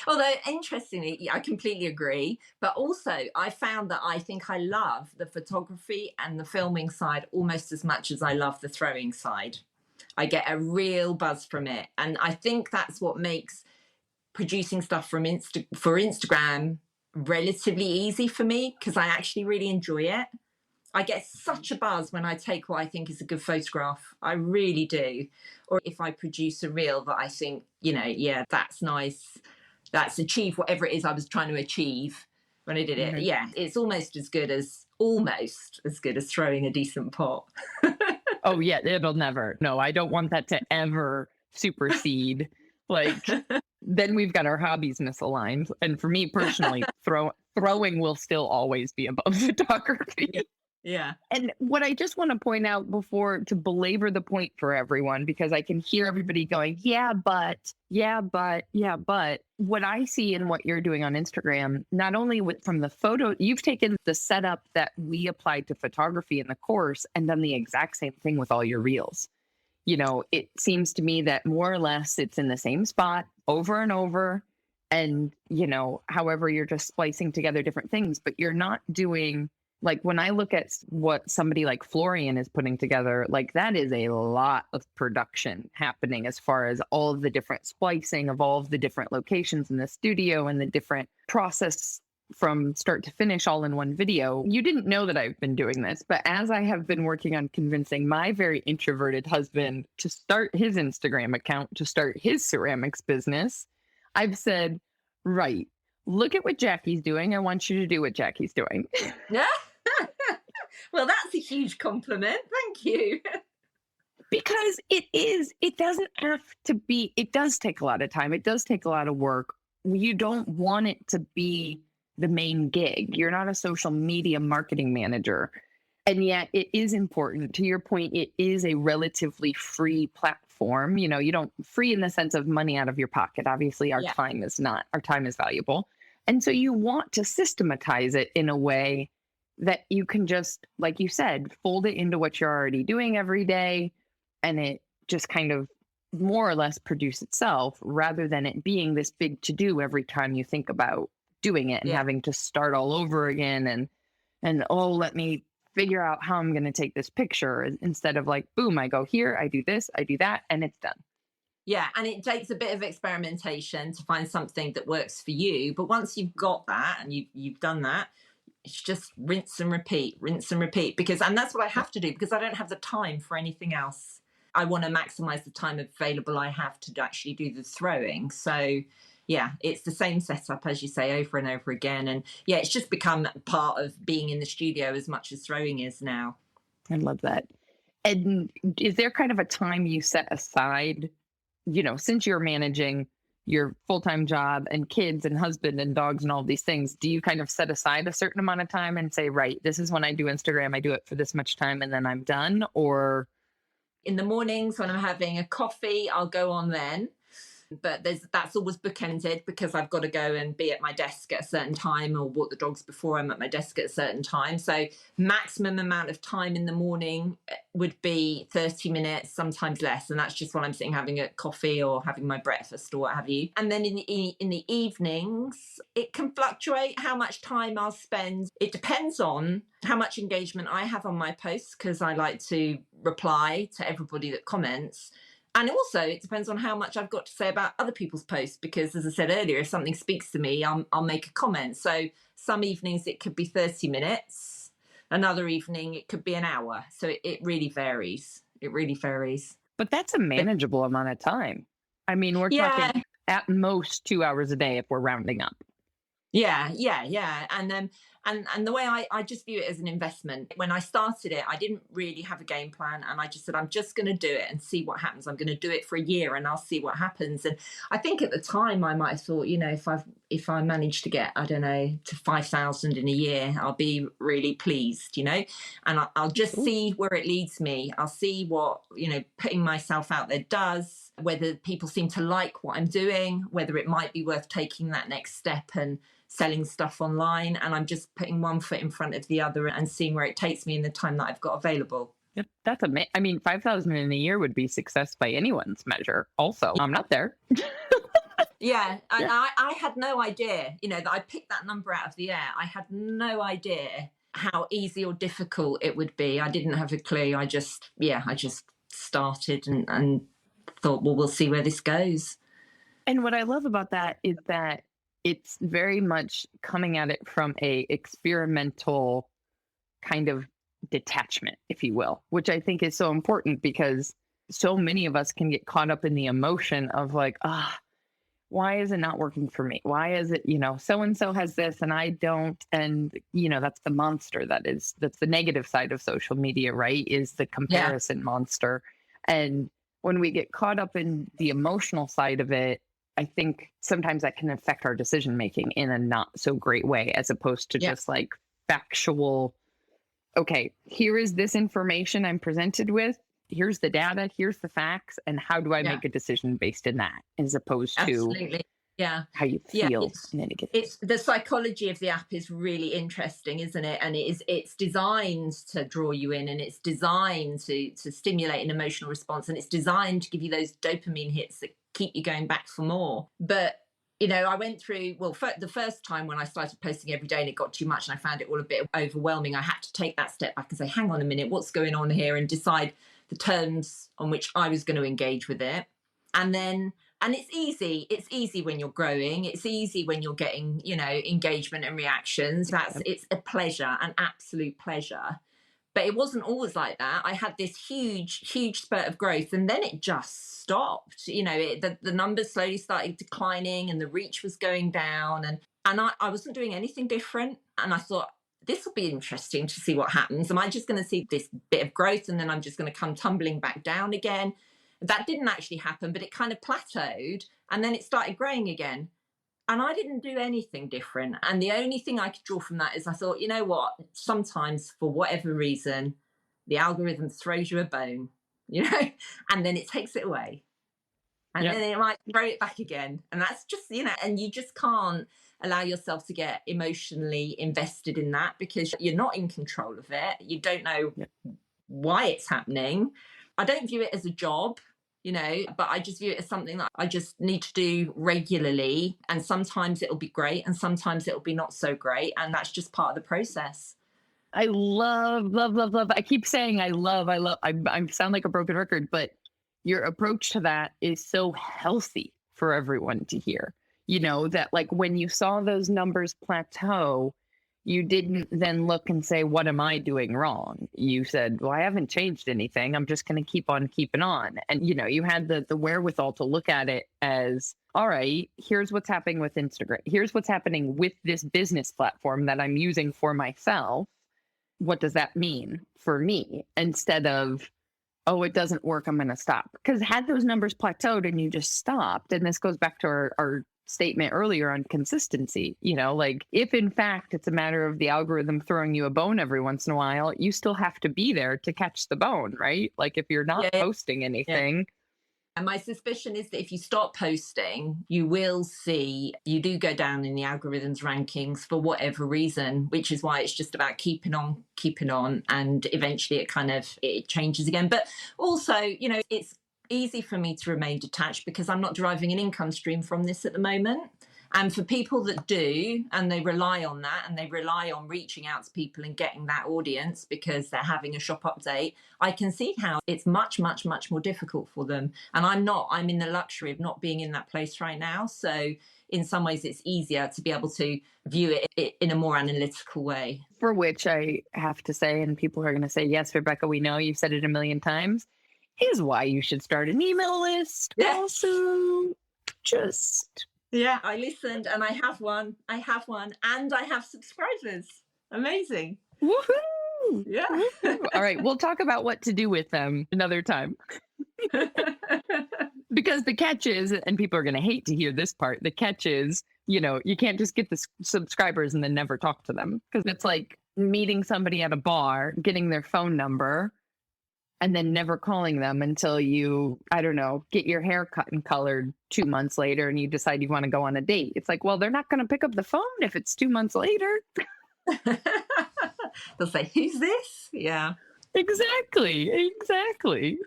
Speaker 3: Although, interestingly, I completely agree. But also, I found that I think I love the photography and the filming side almost as much as I love the throwing side. I get a real buzz from it. And I think that's what makes producing stuff for Instagram relatively easy for me, because I actually really enjoy it. I get such a buzz when I take what I think is a good photograph. I really do. Or if I produce a reel that I think, yeah, that's nice. That's achieved whatever it is I was trying to achieve when I did it.
Speaker 1: Mhm.
Speaker 3: Yeah, it's almost as good as throwing a decent pot.
Speaker 1: Oh yeah, it'll never. No, I don't want that to ever supersede. Like then we've got our hobbies misaligned. And for me personally, throwing will still always be above photography.
Speaker 3: Yeah.
Speaker 1: And what I just want to point out before to belabor the point for everyone, because I can hear everybody going, yeah, but, yeah, but, yeah, but what I see in what you're doing on Instagram, not only from the photo, you've taken the setup that we applied to photography in the course and done the exact same thing with all your reels. It seems to me that more or less it's in the same spot over and over. And, however, you're just splicing together different things, but you're not doing. Like when I look at what somebody like Florian is putting together, like that is a lot of production happening as far as all of the different splicing of all of the different locations in the studio and the different process from start to finish all in one video. You didn't know that I've been doing this, but as I have been working on convincing my very introverted husband to start his Instagram account, to start his ceramics business, I've said, right, look at what Jackie's doing. I want you to do what Jackie's doing.
Speaker 3: Yeah. Well, that's a huge compliment. Thank you.
Speaker 1: Because it doesn't have to be, it does take a lot of time. It does take a lot of work. You don't want it to be the main gig. You're not a social media marketing manager. And yet it is important. To your point, it is a relatively free platform. You don't free in the sense of money out of your pocket. Obviously, our time is not. Our time is valuable. And so you want to systematize it in a way that you can just, like you said, fold it into what you're already doing every day. And it just kind of more or less produce itself rather than it being this big to do every time you think about doing it and having to start all over again. And let me figure out how I'm going to take this picture instead of like, boom, I go here, I do this, I do that, and it's done.
Speaker 3: Yeah, and it takes a bit of experimentation to find something that works for you. But once you've got that and you've done that, it's just rinse and repeat, and that's what I have to do because I don't have the time for anything else. I want to maximize the time available I have to actually do the throwing. So yeah, it's the same setup, as you say, over and over again. And yeah, it's just become part of being in the studio as much as throwing is now.
Speaker 1: I love that. And is there kind of a time you set aside, since you're managing your full-time job and kids and husband and dogs and all these things, do you kind of set aside a certain amount of time and say, right, this is when I do Instagram, I do it for this much time and then I'm done? Or
Speaker 3: in the mornings when I'm having a coffee, I'll go on then. But that's always bookended because I've got to go and be at my desk at a certain time or walk the dogs before I'm at my desk at a certain time. So maximum amount of time in the morning would be 30 minutes, sometimes less. And that's just when I'm sitting having a coffee or having my breakfast or what have you. And then in the evenings, it can fluctuate how much time I'll spend. It depends on how much engagement I have on my posts because I like to reply to everybody that comments. And also, it depends on how much I've got to say about other people's posts, because, as I said earlier, if something speaks to me, I'll make a comment. So some evenings it could be 30 minutes. Another evening it could be an hour. So it really varies. It really varies.
Speaker 1: But that's a manageable amount of time. I mean, we're talking at most 2 hours a day if we're rounding up.
Speaker 3: Yeah. And And the way I just view it as an investment. When I started it, I didn't really have a game plan. And I just said, I'm just going to do it and see what happens. I'm going to do it for a year and I'll see what happens. And I think at the time I might have thought, if I manage to get, I don't know, to 5,000 in a year, I'll be really pleased, and I'll just see where it leads me. I'll see what, putting myself out there does, whether people seem to like what I'm doing, whether it might be worth taking that next step and selling stuff online. And I'm just putting one foot in front of the other and seeing where it takes me in the time that I've got available.
Speaker 1: Yep, that's amazing. I mean, 5,000 in a year would be success by anyone's measure. Also, I'm not there.
Speaker 3: Yeah. And I had no idea, that I picked that number out of the air. I had no idea how easy or difficult it would be. I didn't have a clue. I just started and thought, well, we'll see where this goes.
Speaker 1: And what I love about that is that it's very much coming at it from a experimental kind of detachment, if you will, which I think is so important because so many of us can get caught up in the emotion of like, why is it not working for me? Why is it, so-and-so has this and I don't? And, that's the monster that's the negative side of social media, right? Is the comparison monster. And when we get caught up in the emotional side of it, I think sometimes that can affect our decision making in a not so great way, as opposed to just like factual. Okay, here is this information I'm presented with. Here's the data. Here's the facts. And how do I make a decision based in that, as opposed to how you feel in any given.
Speaker 3: It's the psychology of the app is really interesting, isn't it? And it's designed to draw you in, and it's designed to stimulate an emotional response, and it's designed to give you those dopamine hits that keep you going back for more. But I went through, the first time when I started posting every day and it got too much and I found it all a bit overwhelming, I had to take that step back and say, hang on a minute, what's going on here? And decide the terms on which I was going to engage with it. And it's easy when you're growing. It's easy when you're getting, engagement and reactions. It's a pleasure, an absolute pleasure. But it wasn't always like that. I had this huge spurt of growth, and then it just stopped. The numbers slowly started declining, and the reach was going down, and I wasn't doing anything different. And I thought, this will be interesting to see what happens. Am I just going to see this bit of growth, and then I'm just going to come tumbling back down again? That didn't actually happen, but it kind of plateaued, and then it started growing again. And I didn't do anything different. And the only thing I could draw from that is I thought, you know what, sometimes for whatever reason, the algorithm throws you a bone, and then it takes it away. And then it might throw it back again. And that's just, and you just can't allow yourself to get emotionally invested in that because you're not in control of it. You don't know why it's happening. I don't view it as a job. But I just view it as something that I just need to do regularly. And sometimes it'll be great and sometimes it'll be not so great. And that's just part of the process.
Speaker 1: I love. I keep saying I love. I sound like a broken record, but your approach to that is so healthy for everyone to hear. That like when you saw those numbers plateau, you didn't then look and say, what am I doing wrong? You said, well, I haven't changed anything. I'm just going to keep on keeping on. And, you had the wherewithal to look at it as, all right, here's what's happening with Instagram. Here's what's happening with this business platform that I'm using for myself. What does that mean for me? Instead of, oh, it doesn't work, I'm going to stop. Because had those numbers plateaued and you just stopped, and this goes back to our statement earlier on consistency, like if in fact it's a matter of the algorithm throwing you a bone every once in a while, you still have to be there to catch the bone, right? Like if you're not posting anything.
Speaker 3: And my suspicion is that if you stop posting, you will see you do go down in the algorithm's rankings for whatever reason, which is why it's just about keeping on, and eventually it changes again. But also, it's easy for me to remain detached because I'm not deriving an income stream from this at the moment. And for people that do, and they rely on that, and they rely on reaching out to people and getting that audience because they're having a shop update, I can see how it's much, much, much more difficult for them. And I'm in the luxury of not being in that place right now. So in some ways it's easier to be able to view it in a more analytical way.
Speaker 1: For which I have to say, and people are going to say, yes, Rebecca, we know you've said it a million times, is why you should start an email list.
Speaker 3: Yes.
Speaker 1: Also, just...
Speaker 3: Yeah, I listened and I have one, and I have subscribers. Amazing.
Speaker 1: Woohoo!
Speaker 3: Yeah.
Speaker 1: Woohoo! All right, we'll talk about what to do with them another time. Because the catch is, and people are going to hate to hear this part, the catch is, you can't just get the subscribers and then never talk to them. Because it's like meeting somebody at a bar, getting their phone number, and then never calling them until you, I don't know, get your hair cut and colored 2 months later and you decide you want to go on a date. It's like, well, they're not going to pick up the phone if it's 2 months later.
Speaker 3: They'll say, who's this? Yeah.
Speaker 1: Exactly.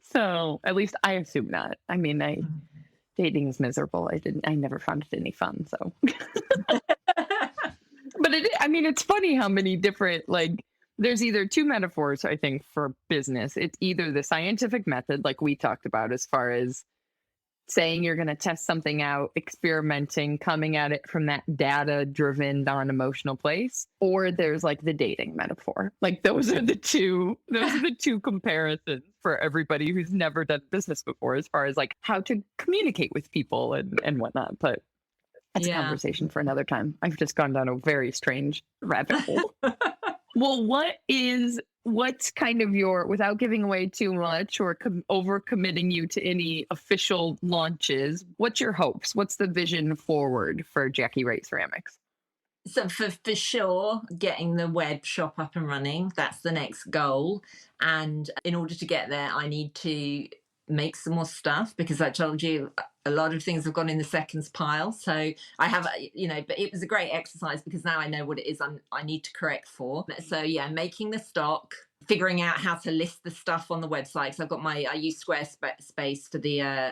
Speaker 1: So at least I assume not. I mean, dating is miserable. I never found it any fun. So, but it's funny how many different, there's either two metaphors, I think, for business. It's either the scientific method, like we talked about, as far as saying you're going to test something out, experimenting, coming at it from that data-driven, non-emotional place, or there's the dating metaphor. Those are the two comparisons for everybody who's never done business before, as far as how to communicate with people and whatnot. But that's a conversation for another time. I've just gone down a very strange rabbit hole. Well, what's kind of without giving away too much or over committing you to any official launches, what's your hopes? What's the vision forward for Jackie Wright Ceramics?
Speaker 3: So for sure, getting the web shop up and running, that's the next goal. And in order to get there, I need to make some more stuff, because I told you a lot of things have gone in the seconds pile. So I have, but it was a great exercise because now I know what it is I need to correct for. So yeah, making the stock, figuring out how to list the stuff on the website. So I use Squarespace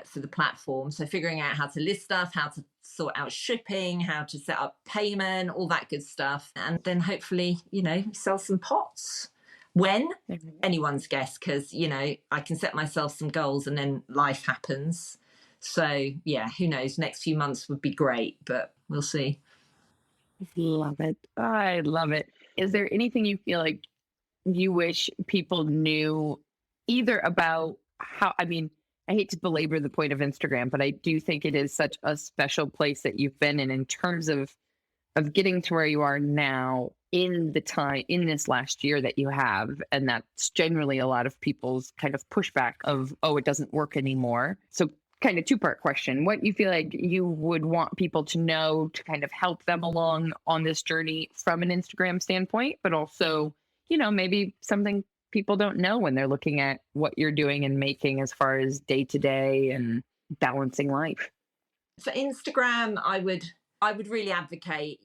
Speaker 3: for the platform. So figuring out how to list stuff, how to sort out shipping, how to set up payment, all that good stuff. And then hopefully, sell some pots. When? Anyone's guess, because, I can set myself some goals and then life happens. So, yeah, who knows? Next few months would be great, but we'll see.
Speaker 1: Love it. I love it. Is there anything you feel like you wish people knew either about how, I hate to belabor the point of Instagram, but I do think it is such a special place that you've been in terms of getting to where you are now in this last year that you have. And that's generally a lot of people's kind of pushback of, oh, it doesn't work anymore. So kind of two-part question. What you feel like you would want people to know to kind of help them along on this journey from an Instagram standpoint, but also, maybe something people don't know when they're looking at what you're doing and making as far as day-to-day and balancing life.
Speaker 3: For Instagram, I would really advocate,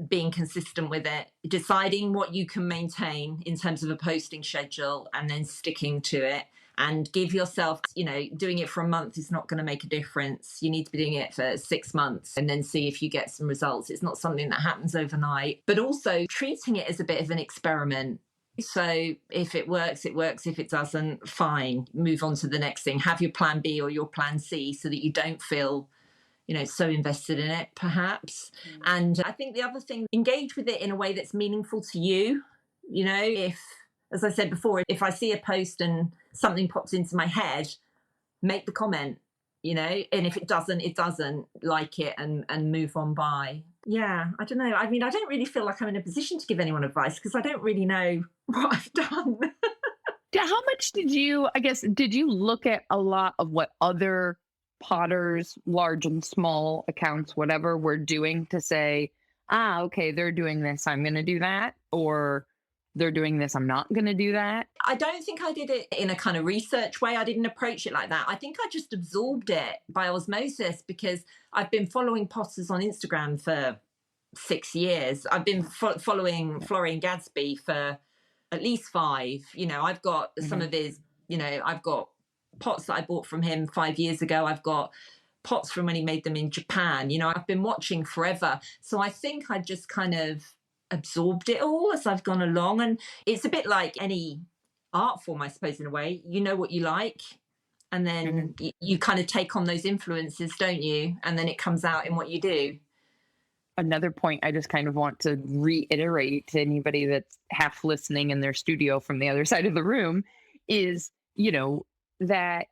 Speaker 3: being consistent with it, deciding what you can maintain in terms of a posting schedule and then sticking to it, and give yourself, doing it for a month is not going to make a difference. You need to be doing it for 6 months and then see if you get some results. It's not something that happens overnight, but also treating it as a bit of an experiment. So if it works, it works. If it doesn't, fine. Move on to the next thing. Have your plan B or your plan C so that you don't feel so invested in it, perhaps. And I think the other thing, engage with it in a way that's meaningful to you. If, as I said before, if I see a post and something pops into my head, make the comment, and if it doesn't, like it and move on by. Yeah, I don't know. I don't really feel like I'm in a position to give anyone advice because I don't really know what I've done.
Speaker 1: How much did you look at a lot of what other potters, large and small accounts, whatever, we're doing to say, okay, they're doing this, I'm going to do that, or they're doing this, I'm not going to do that?
Speaker 3: I don't think I did it in a kind of research way. I didn't approach it like that. I think I just absorbed it by osmosis because I've been following potters on Instagram for 6 years. I've been following Florian Gadsby for at least 5. I've got some of his, I've got pots that I bought from him 5 years ago. I've got pots from when he made them in Japan. I've been watching forever. So I think I just kind of absorbed it all as I've gone along. And it's a bit like any art form, I suppose, in a way. You know what you like, and then you kind of take on those influences, don't you? And then it comes out in what you do.
Speaker 1: Another point I just kind of want to reiterate to anybody that's half listening in their studio from the other side of the room is, that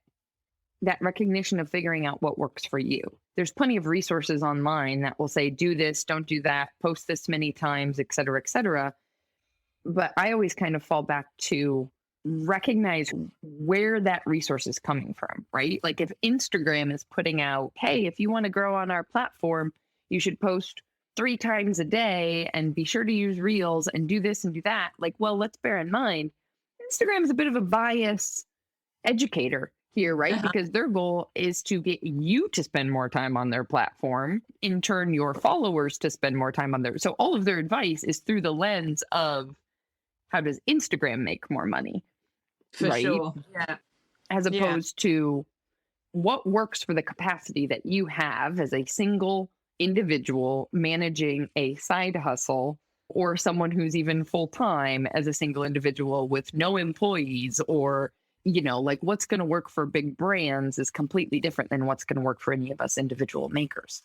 Speaker 1: recognition of figuring out what works for you. There's plenty of resources online that will say, do this, don't do that, post this many times, et cetera, et cetera. But I always kind of fall back to recognize where that resource is coming from, right? Like if Instagram is putting out, hey, if you want to grow on our platform, you should post 3 times a day and be sure to use reels and do this and do that. Like, well, let's bear in mind, Instagram is a bit of a bias educator here, right?
Speaker 3: Uh-huh.
Speaker 1: Because their goal is to get you to spend more time on their platform, in turn, your followers to spend more time on there. So all of their advice is through the lens of how does Instagram make more money,
Speaker 3: For
Speaker 1: right?
Speaker 3: sure. Yeah.
Speaker 1: As
Speaker 3: Yeah.
Speaker 1: opposed to what works for the capacity that you have as a single individual managing a side hustle, or someone who's even full time as a single individual with no employees, or, like what's going to work for big brands is completely different than what's going to work for any of us individual makers.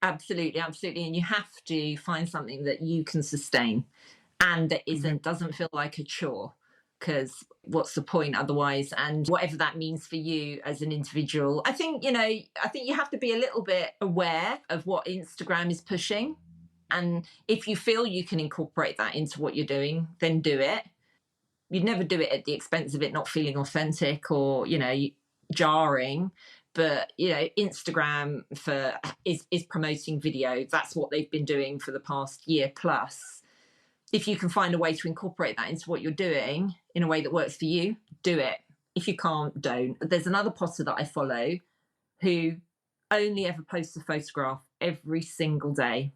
Speaker 3: Absolutely, absolutely. And you have to find something that you can sustain and that doesn't feel like a chore. Because what's the point otherwise? And whatever that means for you as an individual, I think you have to be a little bit aware of what Instagram is pushing. And if you feel you can incorporate that into what you're doing, then do it. You'd never do it at the expense of it not feeling authentic or, jarring. But, Instagram is promoting video. That's what they've been doing for the past year plus. If you can find a way to incorporate that into what you're doing in a way that works for you, do it. If you can't, don't. There's another potter that I follow who only ever posts a photograph every single day,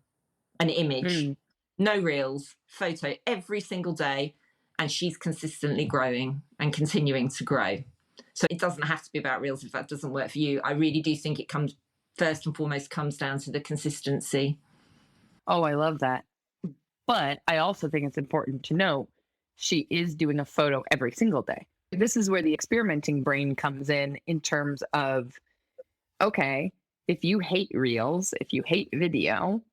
Speaker 3: an image, no reels, photo every single day. And she's consistently growing and continuing to grow. So it doesn't have to be about reels if that doesn't work for you. I really do think it comes first and foremost comes down to the consistency.
Speaker 1: Oh, I love that. But I also think it's important to note she is doing a photo every single day. This is where the experimenting brain comes in terms of, okay, if you hate reels, if you hate video,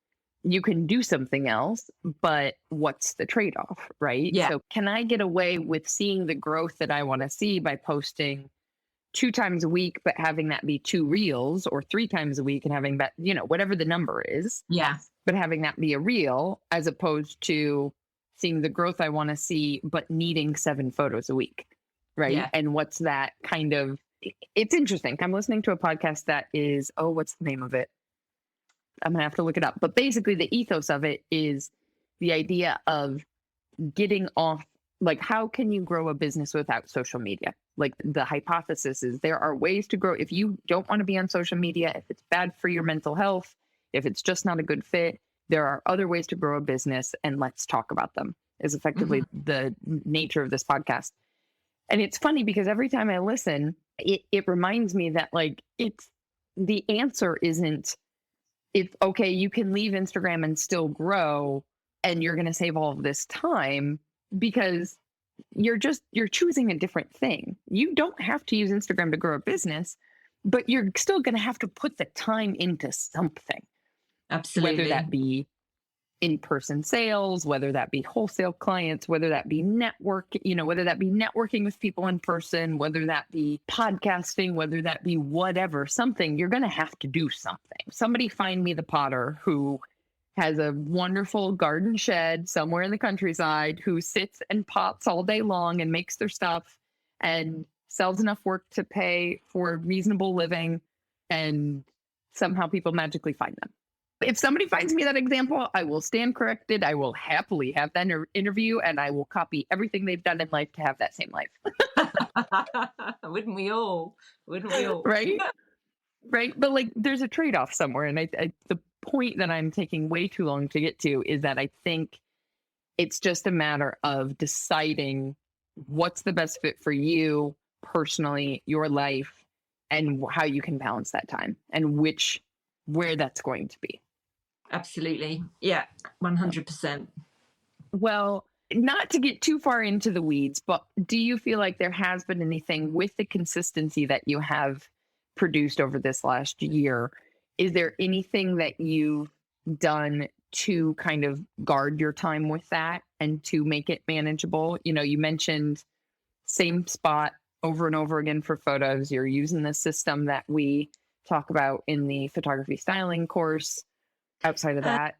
Speaker 1: you can do something else, but what's the trade-off, right?
Speaker 3: Yeah.
Speaker 1: So can I get away with seeing the growth that I want to see by posting 2 times a week, but having that be 2 reels, or 3 times a week and having that, whatever the number is.
Speaker 3: Yeah.
Speaker 1: But having that be a reel, as opposed to seeing the growth I want to see, but needing 7 photos a week. Right.
Speaker 3: Yeah.
Speaker 1: And what's that kind of, it's interesting. I'm listening to a podcast that is, what's the name of it? I'm going to have to look it up. But basically the ethos of it is the idea of getting off, like, how can you grow a business without social media? Like, the hypothesis is there are ways to grow. If you don't want to be on social media, if it's bad for your mental health, if it's just not a good fit, there are other ways to grow a business, and let's talk about them, is effectively the nature of this podcast. And it's funny because every time I listen, it reminds me that, like, it's the answer isn't, it's okay, you can leave Instagram and still grow, and you're going to save all of this time, because you're choosing a different thing. You don't have to use Instagram to grow a business, but you're still going to have to put the time into something.
Speaker 3: Absolutely.
Speaker 1: Whether that be in-person sales, whether that be wholesale clients, whether that be whether that be networking with people in person, whether that be podcasting, whether that be whatever, something, you're going to have to do something. Somebody find me the potter who has a wonderful garden shed somewhere in the countryside, who sits and pots all day long and makes their stuff and sells enough work to pay for reasonable living, and somehow people magically find them. If somebody finds me that example, I will stand corrected. I will happily have that interview, and I will copy everything they've done in life to have that same life.
Speaker 3: Wouldn't we all?
Speaker 1: Right? Right. But, like, there's a trade-off somewhere. And the point that I'm taking way too long to get to is that I think it's just a matter of deciding what's the best fit for you personally, your life, and how you can balance that time, and where that's going to be.
Speaker 3: Absolutely. Yeah, 100%.
Speaker 1: Well, not to get too far into the weeds, but do you feel like there has been anything with the consistency that you have produced over this last year? Is there anything that you've done to kind of guard your time with that and to make it manageable? You mentioned same spot over and over again for photos. You're using the system that we talk about in the photography styling course. Outside of that,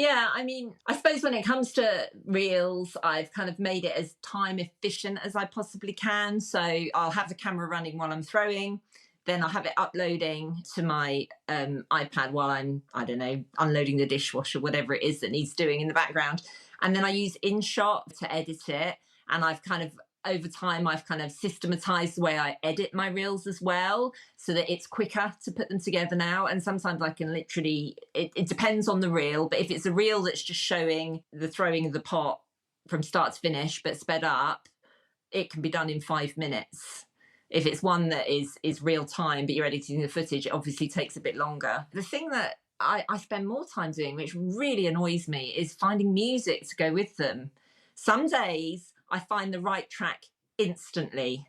Speaker 3: Yeah, I mean, I suppose when it comes to reels, I've kind of made it as time efficient as I possibly can. So I'll have the camera running while I'm throwing, then I'll have it uploading to my iPad while I'm, I don't know, unloading the dishwasher, whatever it is that needs doing in the background. And then I use InShot to edit it. And I've kind of, over time, I've kind of systematized the way I edit my reels as well, so that it's quicker to put them together now. And sometimes I can literally, it depends on the reel, but if it's a reel that's just showing the throwing of the pot from start to finish, but sped up, it can be done in 5 minutes. If it's one that is real time, but you're editing the footage, it obviously takes a bit longer. The thing that I spend more time doing, which really annoys me, is finding music to go with them. Some days I find the right track instantly.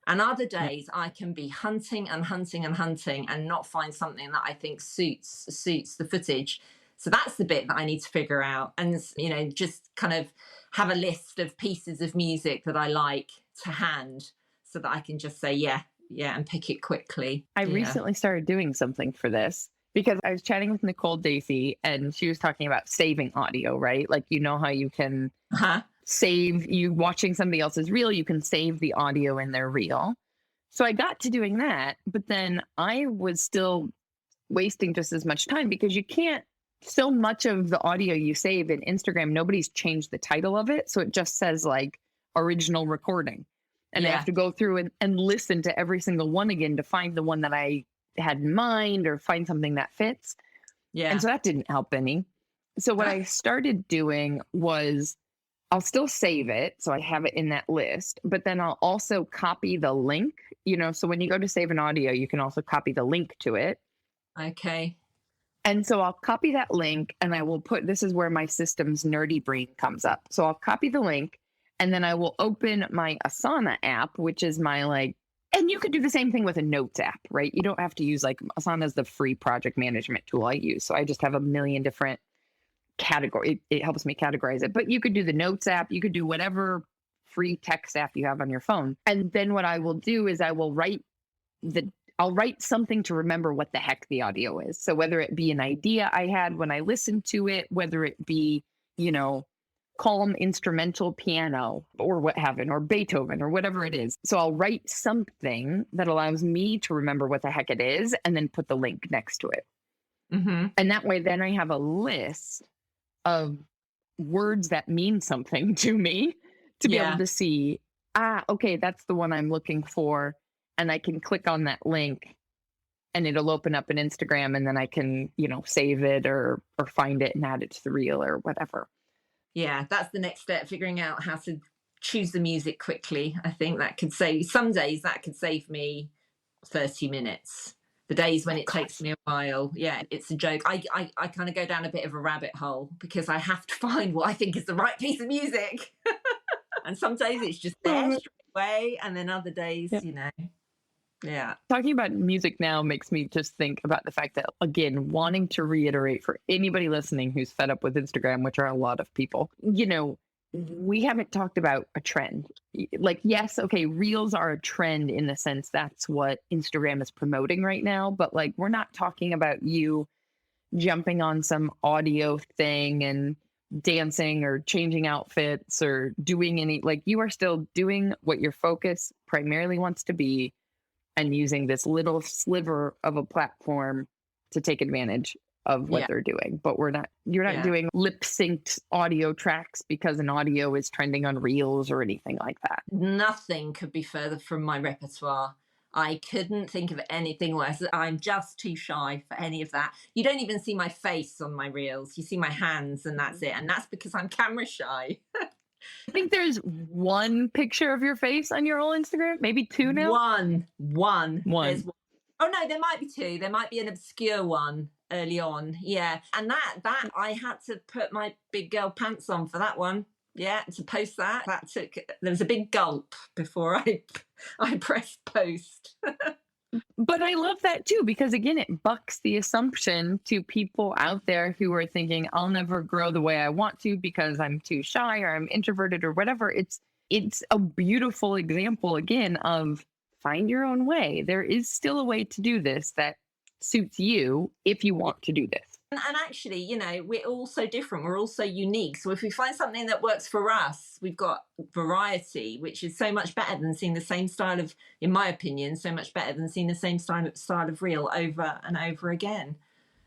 Speaker 3: And other days I can be hunting and hunting and hunting and not find something that I think suits the footage. So that's the bit that I need to figure out, and just kind of have a list of pieces of music that I like to hand, so that I can just say yeah, and pick it quickly.
Speaker 1: I recently started doing something for this because I was chatting with Nicole Dacey and she was talking about saving audio, right? Like, how you can save, you watching somebody else's reel, you can save the audio in their reel. So I got to doing that, but then I was still wasting just as much time because you can't, so much of the audio you save in Instagram, nobody's changed the title of it. So it just says like original recording. And I have to go through and listen to every single one again to find the one that I had in mind or find something that fits. Yeah. And so that didn't help any. So what I started doing was I'll still save it, so I have it in that list, but then I'll also copy the link, so when you go to save an audio, you can also copy the link to it.
Speaker 3: Okay.
Speaker 1: And so I'll copy that link and I will put, this is where my system's nerdy brain comes up. So I'll copy the link and then I will open my Asana app, which is my and you could do the same thing with a notes app, right? You don't have to use Asana is the free project management tool I use. So I just have a million different category. It helps me categorize it, but you could do the notes app. You could do whatever free text app you have on your phone. And then what I will do is I'll write something to remember what the heck the audio is. So whether it be an idea I had when I listened to it, whether it be, calm instrumental piano or what have it, or Beethoven or whatever it is. So I'll write something that allows me to remember what the heck it is and then put the link next to it. Mm-hmm. And that way, then I have a list of words that mean something to me to be able to see, okay, that's the one I'm looking for. And I can click on that link and it'll open up an Instagram and then I can, save it or find it and add it to the reel or whatever.
Speaker 3: Yeah, that's the next step, figuring out how to choose the music quickly. I think that could save, some days that could save me 30 minutes. The days when it takes me a while, it's a joke. I kind of go down a bit of a rabbit hole because I have to find what I think is the right piece of music. And some days it's just there straight away, and then other days, Yeah.
Speaker 1: Talking about music now makes me just think about the fact that, again, wanting to reiterate for anybody listening who's fed up with Instagram, which are a lot of people, we haven't talked about a trend. Yes, okay, reels are a trend in the sense that's what Instagram is promoting right now. But we're not talking about you jumping on some audio thing and dancing or changing outfits or doing any, you are still doing what your focus primarily wants to be, and using this little sliver of a platform to take advantage of what they're doing. But you're not doing lip synced audio tracks because an audio is trending on reels or anything like that.
Speaker 3: Nothing could be further from my repertoire. I couldn't think of anything worse. I'm just too shy for any of that. You don't even see my face on my reels. You see my hands and that's it. And that's because I'm camera shy.
Speaker 1: I think there's one picture of your face on your whole Instagram, maybe two now.
Speaker 3: One.
Speaker 1: One.
Speaker 3: Oh no, there might be two. There might be an obscure one early on. Yeah, and that I had to put my big girl pants on for that one. Yeah, to post that. There was a big gulp before I pressed post.
Speaker 1: But I love that too, because again, it bucks the assumption to people out there who are thinking, I'll never grow the way I want to because I'm too shy or I'm introverted or whatever. It's a beautiful example, again, of find your own way. There is still a way to do this that suits you if you want to do this.
Speaker 3: And actually, we're all so different. We're all so unique. So if we find something that works for us, we've got variety, which is so much better than seeing the same style of, in my opinion, so much better than seeing the same style of reel over and over again.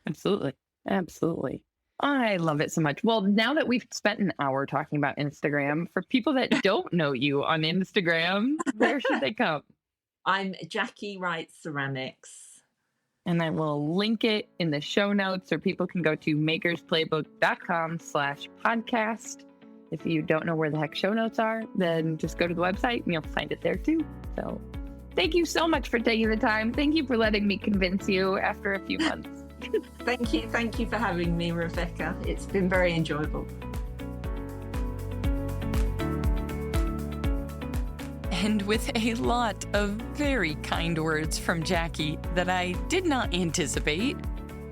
Speaker 1: Absolutely. Absolutely. I love it so much. Well, now that we've spent an hour talking about Instagram, for people that don't know you on Instagram, where should they come?
Speaker 3: I'm Jackie Wright Ceramics.
Speaker 1: And I will link it in the show notes, or people can go to makersplaybook.com/podcast. If you don't know where the heck show notes are, then just go to the website and you'll find it there too. So thank you so much for taking the time. Thank you for letting me convince you after a few months.
Speaker 3: Thank you. Thank you for having me, Rebecca. It's been very enjoyable.
Speaker 1: And with a lot of very kind words from Jackie that I did not anticipate,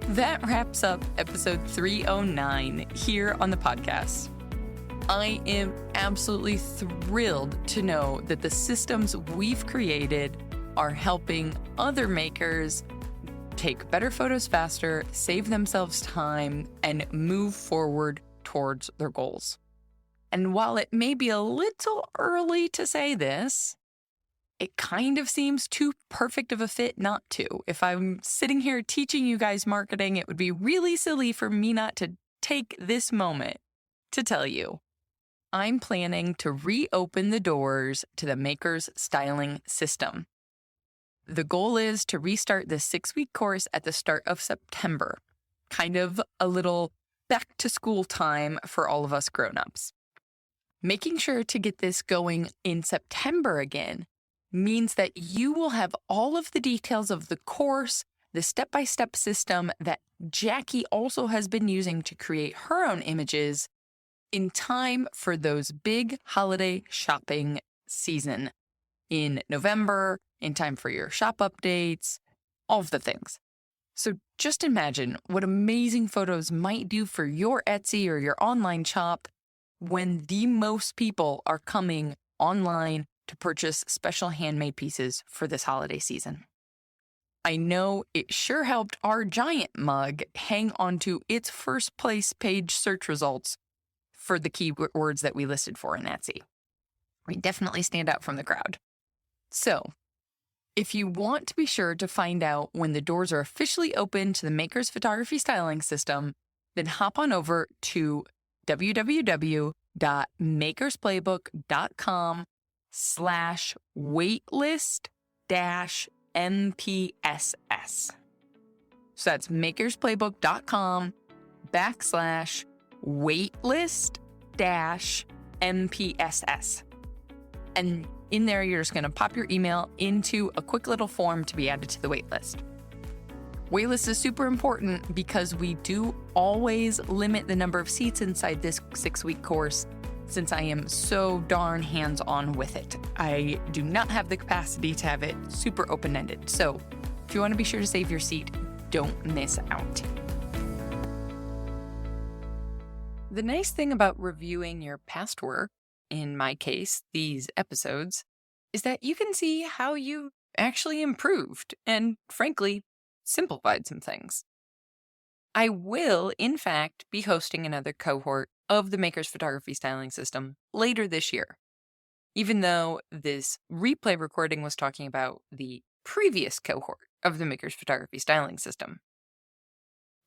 Speaker 1: that wraps up episode 309 here on the podcast. I am absolutely thrilled to know that the systems we've created are helping other makers take better photos faster, save themselves time, and move forward towards their goals. And while it may be a little early to say this, it kind of seems too perfect of a fit not to. If I'm sitting here teaching you guys marketing, it would be really silly for me not to take this moment to tell you I'm planning to reopen the doors to the Makers Styling System. The goal is to restart this 6-week course at the start of September, kind of a little back to school time for all of us grown-ups. Making sure to get this going in September again means that you will have all of the details of the course, the step-by-step system that Jackie also has been using to create her own images in time for those big holiday shopping season in November, in time for your shop updates, all of the things. So just imagine what amazing photos might do for your Etsy or your online shop when the most people are coming online to purchase special handmade pieces for this holiday season. I know it sure helped our giant mug hang onto its first place page search results for the keywords that we listed for in Etsy. We definitely stand out from the crowd. So, if you want to be sure to find out when the doors are officially open to the Makers Photography Styling System, then hop on over to www.makersplaybook.com/waitlist-MPSS. So that's makersplaybook.com/waitlist-MPSS. And in there, you're just going to pop your email into a quick little form to be added to the waitlist. Waitlist is super important because we do always limit the number of seats inside this 6-week course since I am so darn hands-on with it. I do not have the capacity to have it super open-ended. So if you want to be sure to save your seat, don't miss out. The nice thing about reviewing your past work, in my case, these episodes, is that you can see how you actually improved and, frankly, simplified some things. I will, in fact, be hosting another cohort of the Makers Photography Styling System later this year, even though this replay recording was talking about the previous cohort of the Makers Photography Styling System.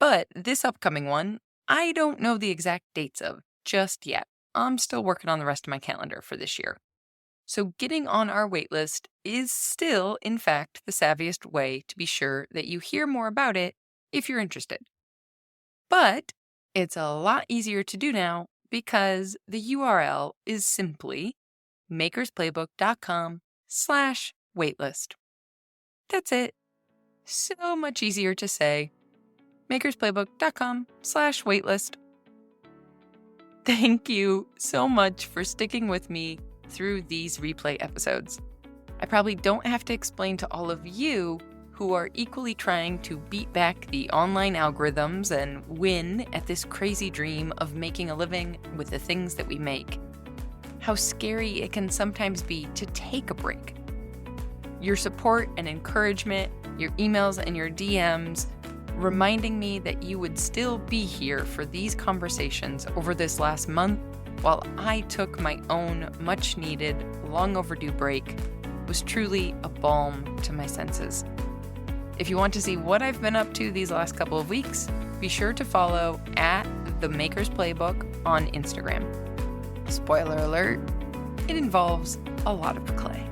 Speaker 1: But this upcoming one, I don't know the exact dates of just yet. I'm still working on the rest of my calendar for this year. So getting on our waitlist is still, in fact, the savviest way to be sure that you hear more about it if you're interested. But it's a lot easier to do now because the URL is simply makersplaybook.com/waitlist. That's it. So much easier to say. makersplaybook.com/waitlist. Thank you so much for sticking with me through these replay episodes. I probably don't have to explain to all of you who are equally trying to beat back the online algorithms and win at this crazy dream of making a living with the things that we make, how scary it can sometimes be to take a break. Your support and encouragement, your emails and your DMs reminding me that you would still be here for these conversations over this last month while I took my own much-needed, long-overdue break was truly a balm to my senses. If you want to see what I've been up to these last couple of weeks, be sure to follow at The Maker's Playbook on Instagram. Spoiler alert, it involves a lot of clay.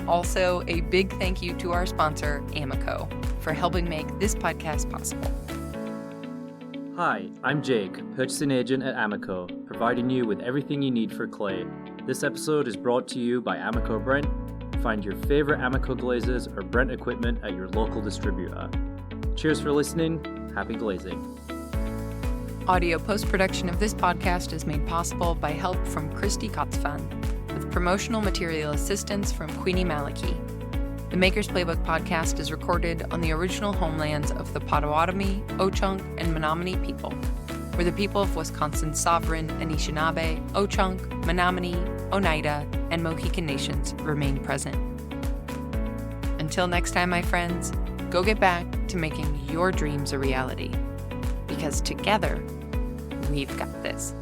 Speaker 1: Also, a big thank you to our sponsor, Amico, for helping make this podcast possible.
Speaker 2: Hi, I'm Jake, purchasing agent at Amico, providing you with everything you need for clay. This episode is brought to you by Amico Brent. Find your favorite Amico glazes or Brent equipment at your local distributor. Cheers for listening. Happy glazing.
Speaker 1: Audio post-production of this podcast is made possible by help from Christy Kotzfan, with promotional material assistance from Queenie Maliki. The Maker's Playbook podcast is recorded on the original homelands of the Potawatomi, Ho-Chunk, and Menominee people, where the people of Wisconsin's sovereign Anishinaabe, Ho-Chunk, Menominee, Oneida, and Mohican nations remain present. Until next time, my friends, go get back to making your dreams a reality, because together, we've got this.